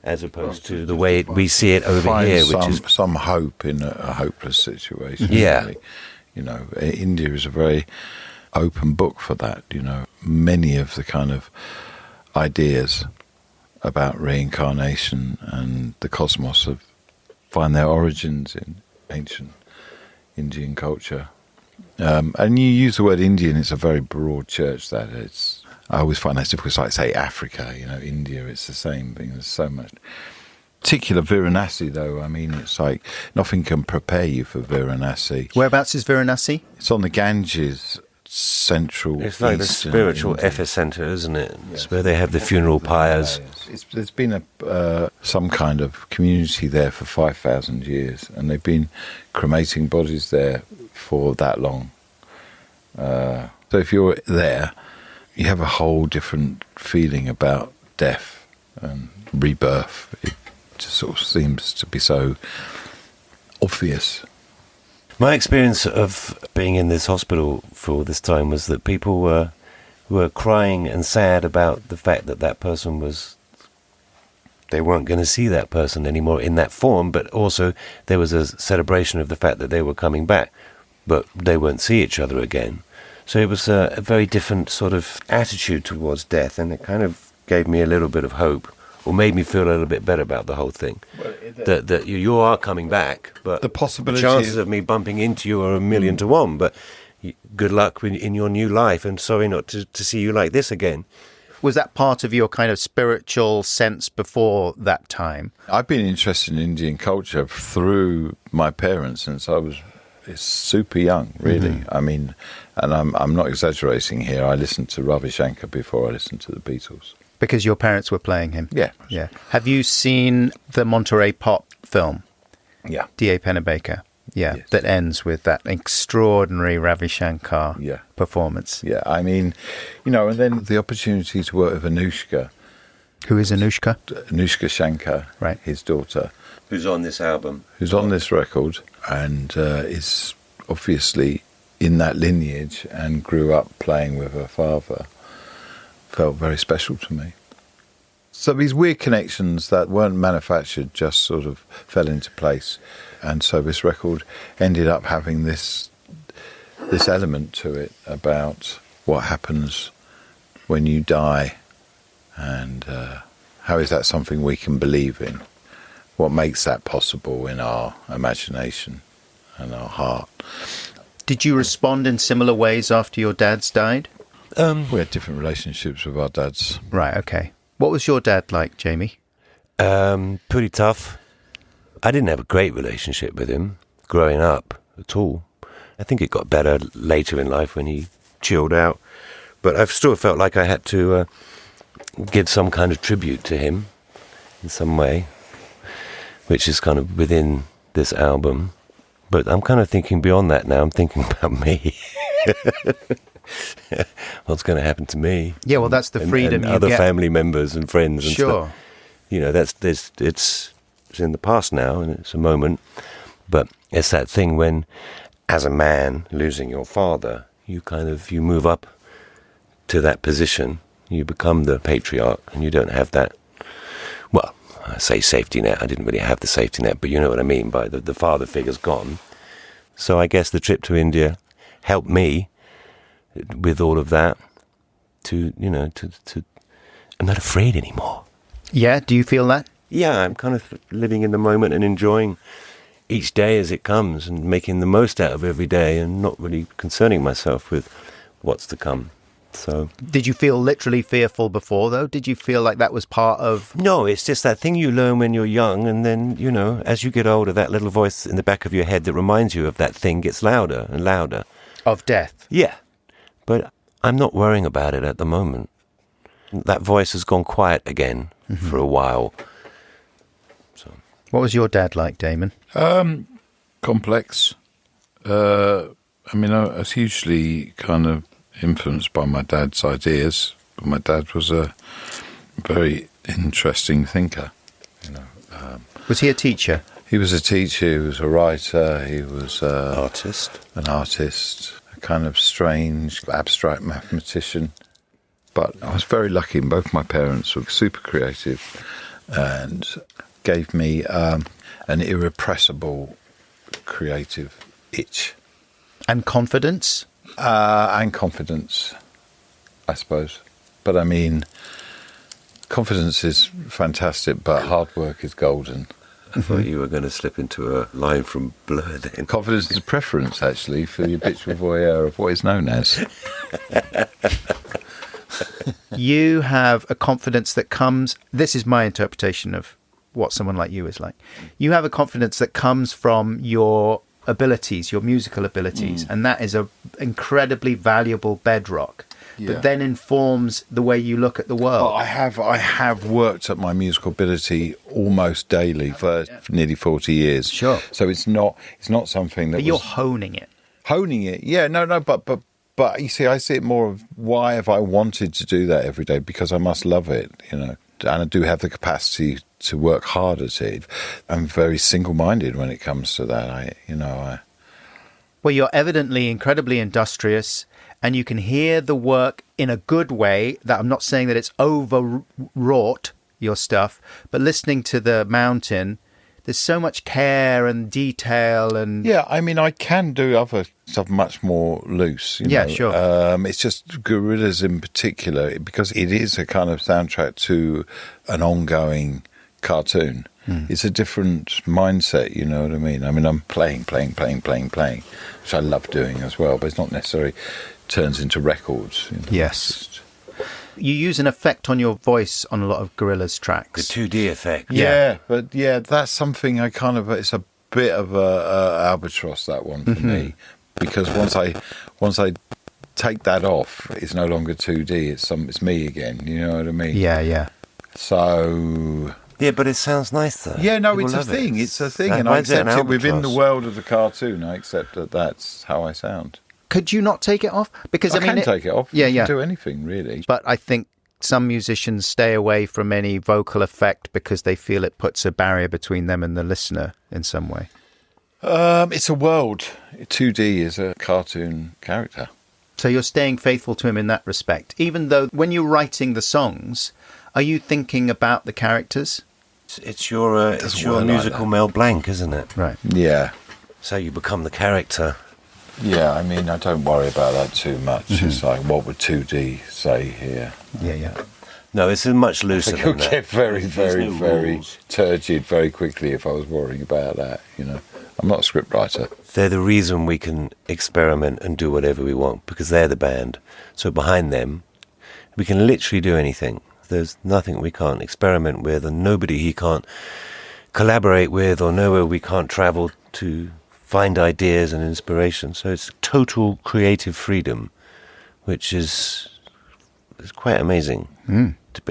as opposed to the way we see it over here, which is some hope in a hopeless situation. Yeah. Really. You know, India is a very open book for that. You know, many of the kind of ideas about reincarnation and the cosmos find their origins in ancient Indian culture. And you use the word Indian, it's a very broad church. I always find that difficult. It's like, say, Africa, you know, India, it's the same thing. There's so much. Particular Varanasi, though, I mean, it's like nothing can prepare you for Varanasi. Whereabouts is Varanasi? It's on the Ganges, central. it's like the spiritual epicenter, isn't it? It's where they have the funeral pyres. There's been some kind of community there for 5,000 years, and they've been cremating bodies there for that long. So if you're there, you have a whole different feeling about death and rebirth. It just sort of seems to be so obvious. My experience of being in this hospital for all this time was that people were crying and sad about the fact that person they weren't going to see that person anymore in that form, but also there was a celebration of the fact that they were coming back, but they won't see each other again. So it was a very different sort of attitude towards death, and it kind of gave me a little bit of hope, or made me feel a little bit better about the whole thing. That you are coming back, but the possibility, chances of me bumping into you are 1,000,000 to 1, but good luck in your new life, and sorry not to see you like this again. Was that part of your kind of spiritual sense before that time? I've been interested in Indian culture through my parents since I was super young, really. I mean, and I'm not exaggerating here. I listened to Ravi Shankar before I listened to the Beatles. Because your parents were playing him? Yeah. Yeah. Have you seen the Monterey Pop film? Yeah. D.A. Pennebaker? Yeah, Yes. that ends with that extraordinary Ravi Shankar Yeah. performance. Yeah, I mean, and then the opportunity to work with Anushka. Who is Anushka? Anushka Shankar, Right. his daughter, Who's on this album? who's on this record and is obviously in that lineage and grew up playing with her father, felt very special to me. So these weird connections that weren't manufactured just sort of fell into place. And so this record ended up having this element to it about what happens when you die and how is that something we can believe in? What makes that possible in our imagination and our heart? Did you respond in similar ways after your dad's died? We had different relationships with our dads. Right, okay. What was your dad like, Jamie? Pretty tough. I didn't have a great relationship with him growing up at all. I think it got better later in life when he chilled out. But I've still felt like I had to give some kind of tribute to him in some way, which is kind of within this album. But I'm kind of thinking beyond that now. I'm thinking about me. What's going to happen to me? Yeah, well, that's the freedom and you other get. family members and friends and Sure. stuff. It's in the past now, and it's a moment. But it's that thing when, as a man, losing your father, you move up to that position. You become the patriarch, and you don't have that. Well, I say safety net. I didn't really have the safety net, but you know what I mean by the father figure's gone. So I guess the trip to India helped me with all of that. I'm not afraid anymore. Yeah, do you feel that? Yeah, I'm kind of living in the moment and enjoying each day as it comes and making the most out of every day and not really concerning myself with what's to come. So, Did you feel literally fearful before, though? Did you feel like that was part of... no, it's just that thing you learn when you're young, and then, as you get older, that little voice in the back of your head that reminds you of that thing gets louder and louder. Of death? Yeah, but I'm not worrying about it at the moment. That voice has gone quiet again for a while. So, What was your dad like, Damon? Complex. I was hugely kind of influenced by my dad's ideas. But my dad was a very interesting thinker. Was he a teacher? He was a teacher, he was a writer, he was artist. an artist, a kind of strange, abstract mathematician. But I was very lucky, and both my parents were super creative and gave me an irrepressible creative itch. And confidence? And confidence, I suppose. But I mean, confidence is fantastic, but hard work is golden. I thought you were going to slip into a line from Blur then. Confidence is a preference, actually, for the habitual voyeur of what is known as. You have a confidence that comes... This is my interpretation of what someone like you is like. You have a confidence that comes from your abilities, your musical abilities, and that is a incredibly valuable bedrock. Yeah. But then informs the way you look at the world. Well, I have worked at my musical ability almost daily for nearly 40 years. Sure. So it's not something that But you're was honing it. honing it. Yeah, no, but you see, I see it more of why have I wanted to do that every day? Because I must love it, and I do have the capacity to work hard at it. I'm very single-minded when it comes to that. Well, you're evidently incredibly industrious, and you can hear the work in a good way. That I'm not saying that it's overwrought, your stuff, but listening to The Mountain, there's so much care and detail and... Yeah, I mean, I can do other stuff much more loose. Yeah, sure. It's just Gorillaz in particular, because it is a kind of soundtrack to an ongoing cartoon. It's a different mindset, you know what I mean? I mean, I'm playing, which I love doing as well, but it's not necessarily turns into records. You know? Yes. You use an effect on your voice on a lot of Gorillaz tracks. The 2D effect. Yeah, but that's something I kind of, it's a bit of a albatross, that one for me, because once I take that off, it's no longer 2D, it's me again, you know what I mean? Yeah. So... Yeah, but it sounds nice, though. Yeah, no, People it's a love thing. it. It's a thing, Why and I is it an accept it within the albatross? world of the cartoon. I accept that that's how I sound. Could you not take it off? Because I can take it off. Yeah, You yeah. can do anything, really. But I think some musicians stay away from any vocal effect because they feel it puts a barrier between them and the listener in some way. It's a world. 2D is a cartoon character. So you're staying faithful to him in that respect, even though when you're writing the songs, are you thinking about the characters? It's your work like musical that. Mel Blanc, isn't it? Right. Yeah. So you become the character. Yeah, I mean, I don't worry about that too much. It's like, what would 2D say here? Yeah. No, it's much looser It would than that. get very, There's very, no very rules. turgid very quickly if I was worrying about that, you know. I'm not a scriptwriter. They're the reason we can experiment and do whatever we want, because they're the band. So behind them, we can literally do anything. There's nothing we can't experiment with, and nobody he can't collaborate with, or nowhere we can't travel to find ideas and inspiration. So it's total creative freedom, which is quite amazing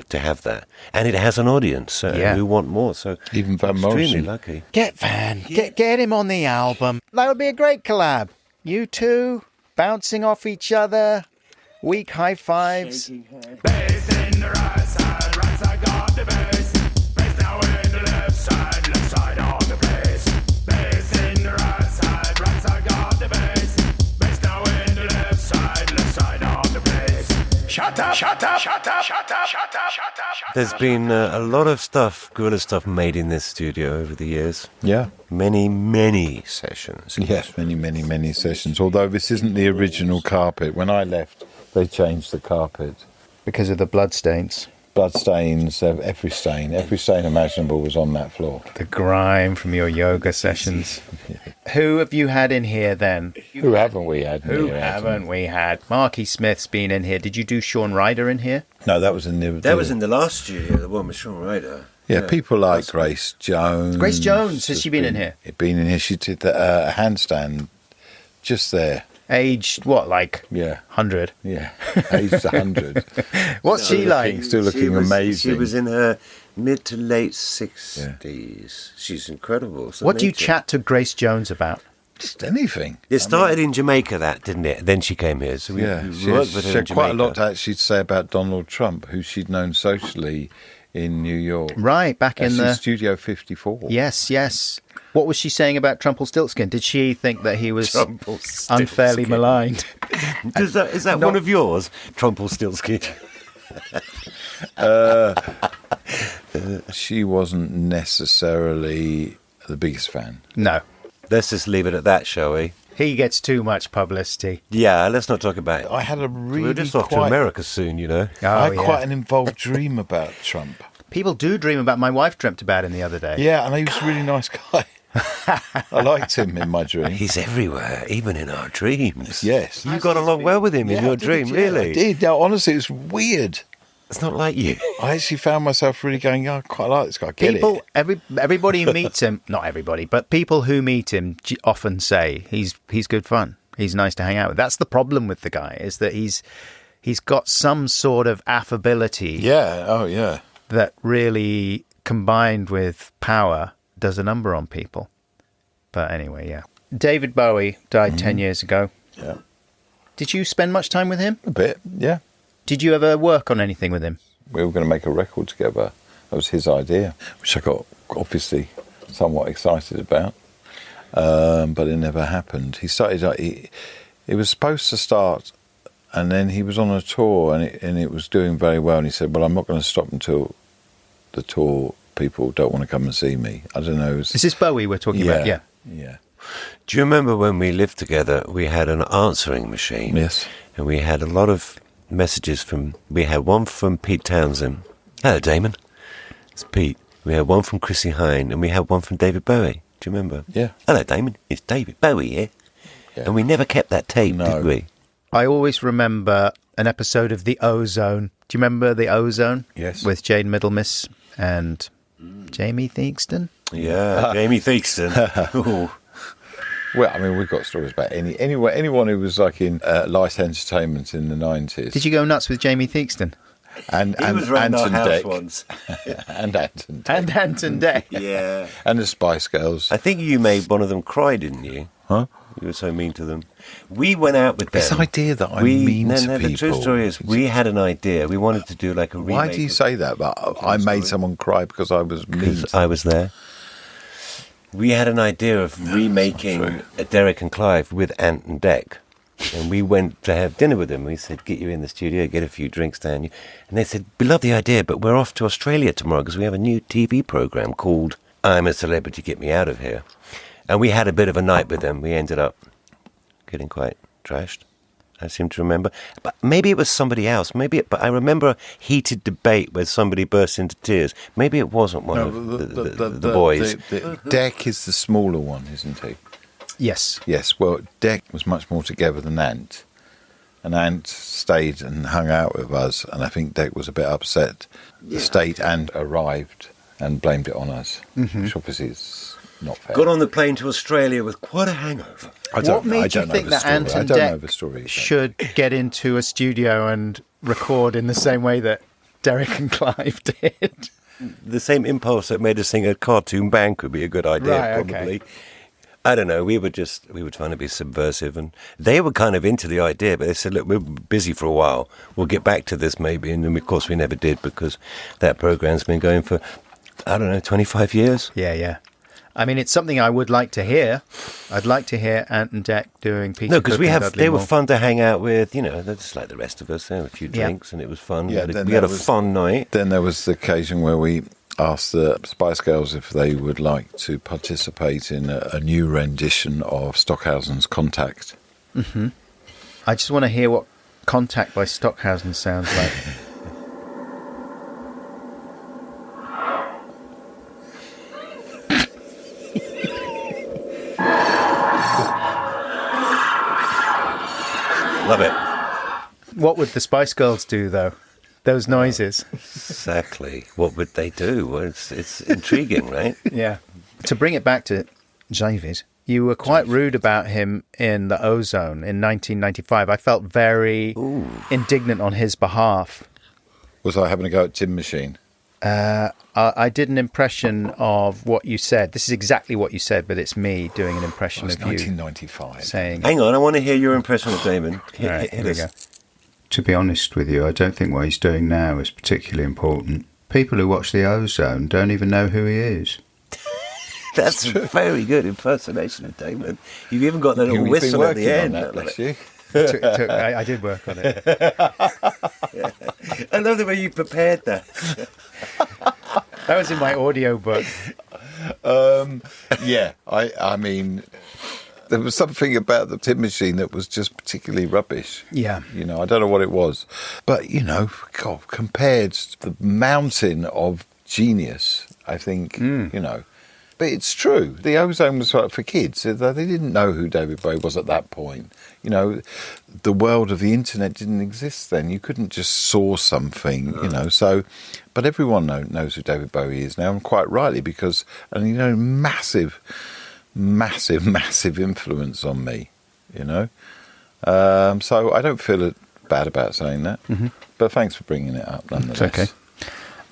to have that. And it has an audience, so we want more. So Even Van extremely Morrison. lucky. Get Van. Get him on the album. That would be a great collab. You two bouncing off each other. Weak high fives. Bass in the right side got the bass. Bass now in the left side on the place. Bass in the right side got the bass. Bass now in the left side on the place. Shut up, shut up, shut up, shut up, shut up, shut up. There's been a lot of Gorillaz stuff made in this studio over the years. Yeah. Many sessions. Yes, many sessions. Although this isn't the original carpet. When I left, they changed the carpet. Because of the bloodstains. Blood stains, every stain imaginable was on that floor. The grime from your yoga sessions. Who have you had in here then? Who haven't we had? Who here, haven't we had? Marky Smith's been in here. Did you do Sean Ryder in here? No, that was in the... That was in the last studio, the one with Sean Ryder. Yeah, people like Grace Jones. Grace Jones, has she been in here? Been in here. She did the handstand just there. Aged, what, like Yeah. 100? Yeah, aged 100. What's she like? Still looking amazing. She was in her mid to late 60s. She's incredible. It's What do you amazing. chat to Grace Jones about? Just anything. It started in Jamaica, that, didn't it? Then she came here. So we Yeah, worked she with her in had quite a lot Jamaica. to actually say about Donald Trump, who she'd known socially in New York. Right, back in the... Studio 54. Yes. What was she saying about Trumpelstiltskin? Did she think that he was Trumpelstiltskin. unfairly maligned? Is that one of yours, Trumpelstiltskin? She wasn't necessarily the biggest fan. No. Let's just leave it at that, shall we? He gets too much publicity. Yeah, let's not talk about it. I had a really We're just off to America soon, you know. I had quite an involved dream about Trump. People do dream about... My wife dreamt about him the other day. Yeah, and he was a really nice guy. I liked him in my dream. He's everywhere, even in our dreams. Yes. You got along well with him in your dream, really? I did. No, honestly, it was weird. It's not like you. I actually found myself really going, I quite like this guy. Get People, it. everybody who meets him, not everybody, but people who meet him often say he's good fun. He's nice to hang out with. That's the problem with the guy, is that he's got some sort of affability. Yeah. Oh, yeah. That really, combined with power, does a number on people. But anyway, yeah. David Bowie died 10 years ago. Yeah. Did you spend much time with him? A bit, yeah. Did you ever work on anything with him? We were going to make a record together. That was his idea, which I got obviously somewhat excited about. But it never happened. He started. It was supposed to start, and then he was on a tour, and it was doing very well. And he said, "Well, I'm not going to stop until the tour people don't want to come and see me." I don't know. Is this Bowie we're talking about? Yeah. Yeah. Do you remember when we lived together, we had an answering machine? Yes. And we had a lot of messages we had one from Pete Townsend. Hello, Damon. It's Pete. We had one from Chrissy Hine, and we had one from David Bowie. Do you remember? Yeah. Hello, Damon. It's David Bowie here. Yeah. And we never kept that tape, did we? I always remember an episode of The Ozone. Do you remember The Ozone? Yes. With Jane Middlemiss and Jamie Theakston? Yeah, Jamie Theakston. Well, I mean, we've got stories about anyone who was like in Light Entertainment in the 90s. Did you go nuts with Jamie Theakston? And he was around our Anton house Deck. once. And Anton Deck. And Anton Deck. Yeah. And the Spice Girls. I think you made one of them cry, didn't you? Huh? You were so mean to them. We went out with them. This idea that I'm mean to people. The true story is we had an idea. We wanted to do like a remake. Why do you say that? But I made someone cry because I was mean. Because I was there. We had an idea of remaking Derek and Clive with Ant and Dec. And we went to have dinner with them. We said, get you in the studio, get a few drinks down. And they said, we love the idea, but we're off to Australia tomorrow because we have a new TV program called I'm a Celebrity, Get Me Out of Here. And we had a bit of a night with them. We ended up getting quite trashed, I seem to remember. But maybe it was somebody else. But I remember a heated debate where somebody burst into tears. Maybe it wasn't one of the boys. Dec is the smaller one, isn't he? Yes. Yes, well, Dec was much more together than Ant. And Ant stayed and hung out with us, and I think Dec was a bit upset. The state and arrived and blamed it on us, which obviously is not fair. Got on the plane to Australia with quite a hangover. What made you think that Ant and Dec should get into a studio and record in the same way that Derek and Clive did? The same impulse that made us think a cartoon band could be a good idea, probably. Okay. I don't know, we were trying to be subversive, and they were kind of into the idea, but they said, look, we're busy for a while, we'll get back to this maybe, and then of course we never did, because that program's been going for, 25 years? Yeah. I mean, it's something I would like to hear. I'd like to hear Ant and Dec doing Peter Cook. No, because they were fun to hang out with, they're just like the rest of us, there were a few drinks, and it was fun. Yeah, we had a fun night. Then there was the occasion where we asked the Spice Girls if they would like to participate in a new rendition of Stockhausen's Contact. Mm-hmm. I just want to hear what Contact by Stockhausen sounds like. Love it. What would the Spice Girls do, though? Those noises. Exactly. What would they do? Well, it's intriguing, right? Yeah. To bring it back to David, you were quite rude about him in The Ozone in 1995. I felt very indignant on his behalf. Was I having a go at Tin Machine? I did an impression of what you said. This is exactly what you said, but it's me doing an impression of you. 1995. Saying, hang on, I want to hear your impression of Damon. All right, here we go. To be honest with you, I don't think what he's doing now is particularly important. People who watch The Ozone don't even know who he is. That's a very good impersonation of Damon. You've even got that little whistle at the end. I did work on it. Yeah. I love the way you prepared that. That was in my audio book. Yeah, I mean, there was something about the Tin Machine that was just particularly rubbish. Yeah. I don't know what it was. But, God, compared to the mountain of genius, I think, But it's true. The Ozone was for kids. They didn't know who David Bowie was at that point. The world of the internet didn't exist then. You couldn't just source something, So, but everyone knows who David Bowie is now, and quite rightly, because, massive influence on me, So I don't feel bad about saying that. Mm-hmm. But thanks for bringing it up, nonetheless. It's okay.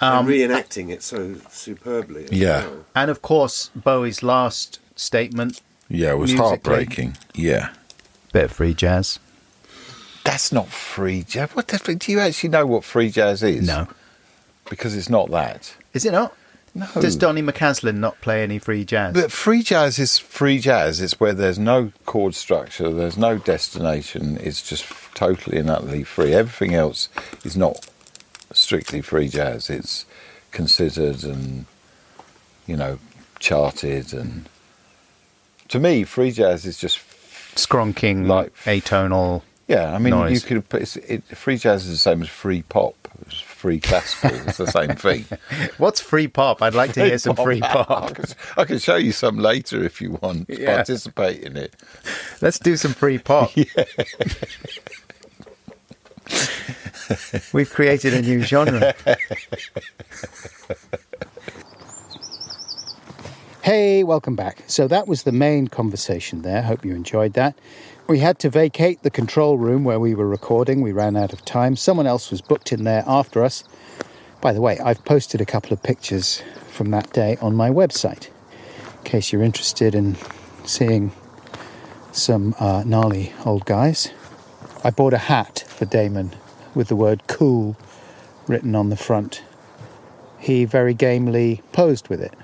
And reenacting it so superbly. Well. And of course, Bowie's last statement. Yeah, it was heartbreaking. Yeah. Bit of free jazz. That's not free jazz. What the fuck? Do you actually know what free jazz is? No. Because it's not that. Is it not? No. Does Donny McCaslin not play any free jazz? But free jazz is free jazz. It's where there's no chord structure, there's no destination. It's just totally and utterly free. Everything else is not strictly free jazz. It's considered and, charted. And to me, free jazz is just skronking, like atonal. Yeah, I mean, noise. you could put free jazz is the same as free pop. free classical. It's the same thing. What's free pop? I'd like to hear some free pop. I can show you some later if you want to Yeah. participate in it. Let's do some free pop. We've created a new genre. Hey, welcome back. So that was the main conversation there. Hope you enjoyed that. We had to vacate the control room where we were recording. We ran out of time. Someone else was booked in there after us. By the way, I've posted a couple of pictures from that day on my website, in case you're interested in seeing some gnarly old guys. I bought a hat for Damon with the word cool written on the front. He very gamely posed with it,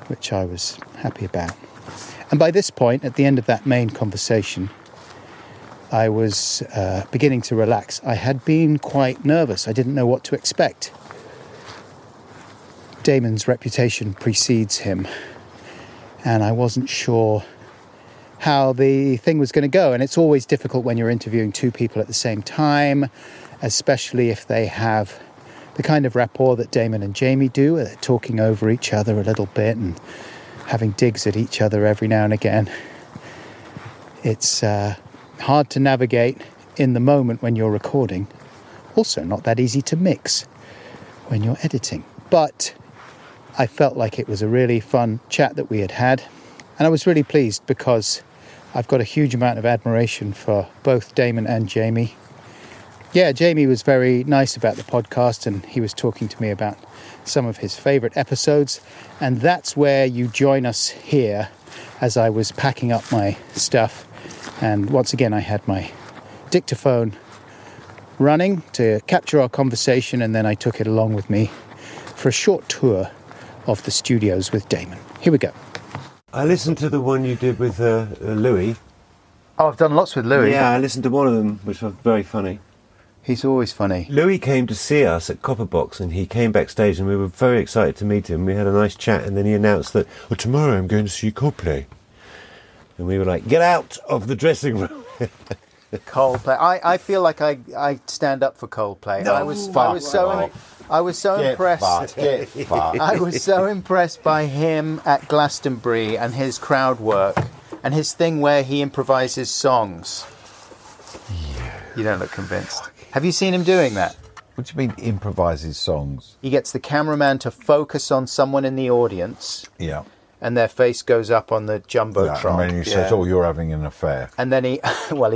which I was happy about. And by this point, at the end of that main conversation, I was beginning to relax. I had been quite nervous. I didn't know what to expect. Damon's reputation precedes him, and I wasn't sure how the thing was going to go. And it's always difficult when you're interviewing two people at the same time, especially if they have the kind of rapport that Damon and Jamie do. They're talking over each other a little bit and having digs at each other every now and again. It's hard to navigate in the moment when you're recording. Also not that easy to mix when you're editing. But I felt like it was a really fun chat that we had. And I was really pleased because I've got a huge amount of admiration for both Damon and Jamie. Yeah, Jamie was very nice about the podcast, and he was talking to me about some of his favourite episodes. And that's where you join us here as I was packing up my stuff. And once again, I had my dictaphone running to capture our conversation, and then I took it along with me for a short tour of the studios with Damon. Here we go. I listened to the one you did with Louis. Oh, I've done lots with Louis. Yeah, I listened to one of them, which was very funny. He's always funny. Louis came to see us at Copperbox, and he came backstage, and we were very excited to meet him. We had a nice chat, and then he announced that, oh, tomorrow I'm going to see Coldplay. And we were like, get out of the dressing room. Coldplay. I feel like I stand up for Coldplay. No, I was so impressed. I was so impressed by him at Glastonbury and his crowd work and his thing where he improvises songs. Yeah. You don't look convinced. Have you seen him doing that? What do you mean improvises songs? He gets the cameraman to focus on someone in the audience. Yeah. And their face goes up on the jumbotron. And then he says, oh, you're having an affair. And then he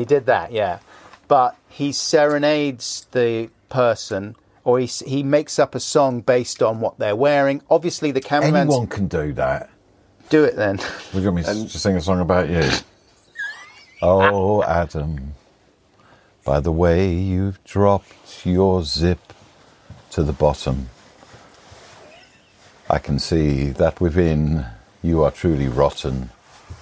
did that, yeah. But he serenades the person, or he makes up a song based on what they're wearing. Obviously, the cameraman... Anyone can do that. Do it then. Would you want me to sing a song about you? Oh, Adam, by the way you've dropped your zip to the bottom, I can see that within you are truly rotten.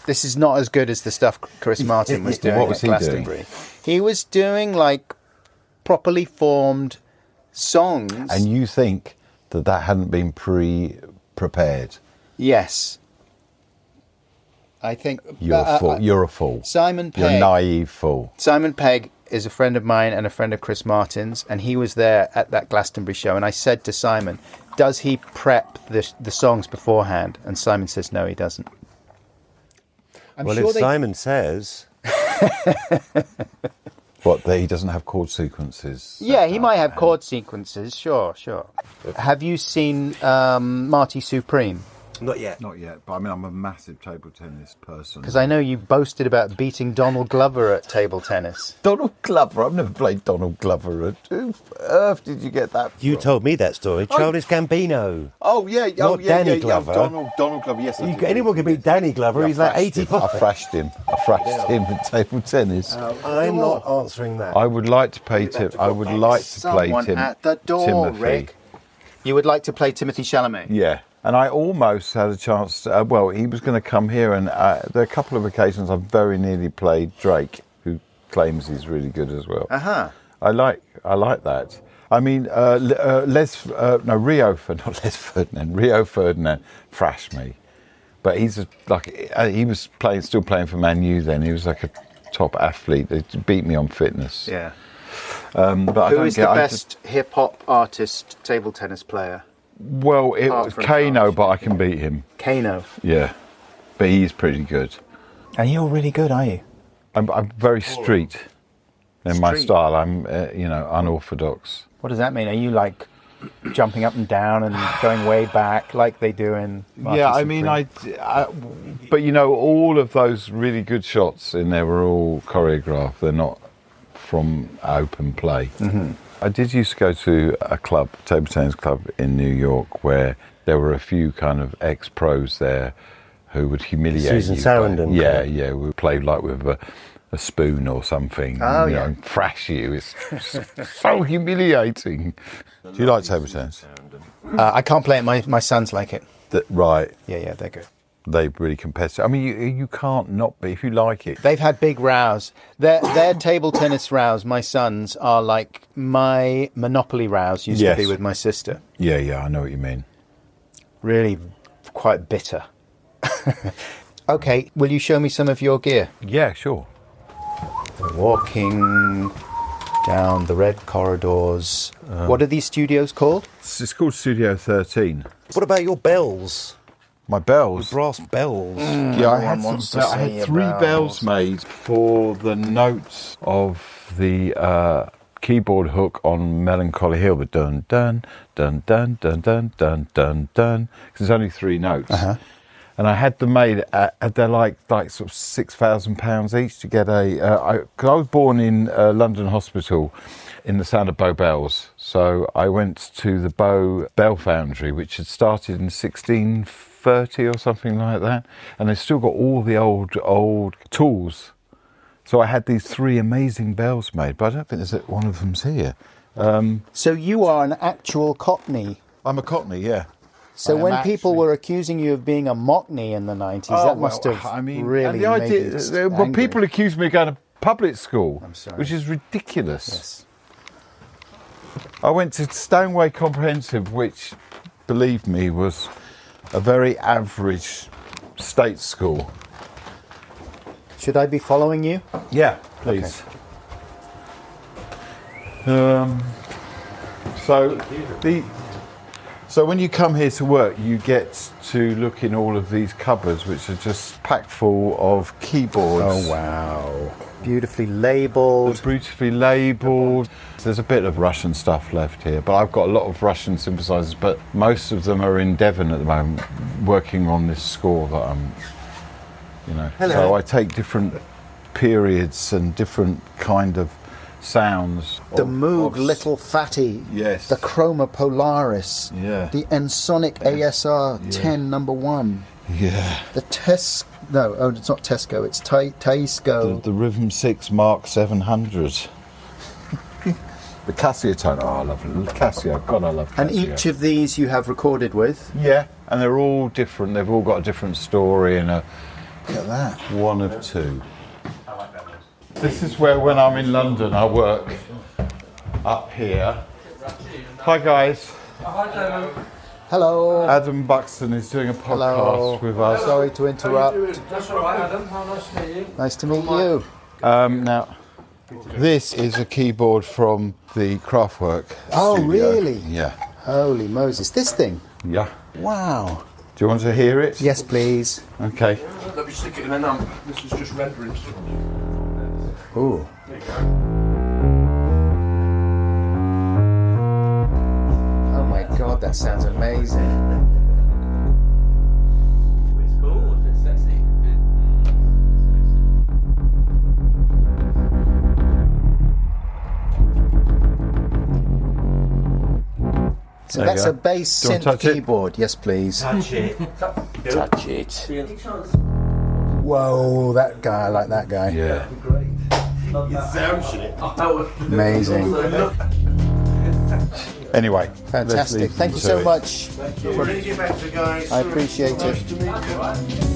This is not as good as the stuff Chris Martin was doing What was at he Glastonbury. doing? He was doing, like, properly formed songs. And you think that hadn't been pre-prepared? Yes. I think... You're a fool. You're a fool. Simon Pegg... You're a naive fool. Simon Pegg is a friend of mine and a friend of Chris Martin's, and he was there at that Glastonbury show, and I said to Simon, does he prep the songs beforehand? And Simon says, no, he doesn't. Simon says... What, that he doesn't have chord sequences? Yeah, he might have chord sequences, sure. Have you seen Marty Supreme? Not yet. Not yet, but I mean, I'm a massive table tennis person. Because I know you boasted about beating Donald Glover at table tennis. Donald Glover? I've never played Donald Glover. Who on earth did you get that from? You told me that story. Childish Gambino. Oh, yeah. Not Danny Glover. Donald Glover, yes. Anyone can beat Danny Glover. He's like 85. I thrashed him at table tennis. I'm not answering that. I would like to play I would like to play Someone at the door, Timothy. Rick. You would like to play Timothy Chalamet? Yeah. And I almost had a chance to, he was going to come here, and there are a couple of occasions I very nearly played Drake, who claims he's really good as well. Uh-huh. I like that. I mean, Rio Ferdinand thrashed me, but he was still playing for Man U then. He was like a top athlete. He beat me on fitness. Yeah. But I Who don't is get, the best hip-hop artist table tennis player? Well, it Apart was from Kano, Charles. but I can beat him. Kano. Yeah, but he's pretty good. And you're really good, are you? I'm very street in my Street? style. I'm, unorthodox. What does that mean? Are you like jumping up and down and going way back like they do in Marty Yeah, I mean, Supreme? but all of those really good shots in there were all choreographed. They're not from open play. Mm-hmm. I did used to go to a club, table tennis club in New York, where there were a few kind of ex-pros there who would humiliate Susan you. Sarandon. Yeah, we would play like with a spoon or something, and thrash you. It's so humiliating. Do you like table tennis? I can't play it. My sons like it. Right. Yeah, they're good. They're really competitive. I mean, you can't not be if you like it. They've had big rows. Their table tennis rows, my sons, are like my Monopoly rows used to be with my sister. Yeah, I know what you mean. Really quite bitter. Okay, will you show me some of your gear? Yeah, sure. Walking down the red corridors. What are these studios called? It's called Studio 13. What about your bells? My bells. Brass bells. Yeah, I had 3 bells made for the notes of the keyboard hook on Melancholy Hill. But dun dun dun dun dun dun dun dun dun. Because there's only 3 notes. And I had them made they're like sort of £6,000 each to get because I was born in London Hospital in the sound of Bow Bells. So I went to the Bow Bell Foundry, which had started in 1630 or something like that. And they've still got all the old tools. So I had these 3 amazing bells made, but I don't think one of them's here. So you are an actual Cockney. I'm a Cockney, yeah. So when people were accusing you of being a Mockney in the 90s, that must have really made you well, people accused me of going to public school, I'm sorry. which is ridiculous. Yes. I went to Stoneway Comprehensive, which, believe me, was a very average state school. Should I be following you? Yeah, please. So when you come here to work, you get to look in all of these cupboards, which are just packed full of keyboards. Oh, wow. Beautifully labelled. Beautifully labelled. There's a bit of Russian stuff left here, but I've got a lot of Russian synthesizers, but most of them are in Devon at the moment, working on this score that I'm, Hello. So I take different periods and different kind of sounds. The Moog Little Fatty. Yes. The Chroma Polaris. Yeah. The Ensonic ASR 10 #1. Yeah. The it's not Tesco, it's Taisco. The Rhythm 6 Mark 700. The Casio tone. Oh, I love it. Casio. God, I love Casio. And each of these you have recorded with? Yeah, and they're all different. They've all got a different story and look at that. One of 2. This is where, when I'm in London, I work up here. Hi, guys. Hello. Adam Buxton is doing a podcast with us. Sorry to interrupt. That's all right, Adam. How nice to meet you. Nice to meet you. Now, this is a keyboard from the Kraftwerk Oh, studio. really? Yeah. Holy Moses. This thing? Yeah. Wow. Do you want to hear it? Yes, please. Okay. Let me stick it in an amp. This is just rendering stuff. Ooh. There you go. Oh my God, that sounds amazing. It's cool, it's sexy. So There you that's go. a bass Do you want to synth touch it? keyboard. Yes, please. Touch it. Touch it. Whoa, that guy, I like that guy. Yeah. Amazing. Anyway. Fantastic. Thank you so much. Bring it back to guys. I appreciate it. Nice to meet you.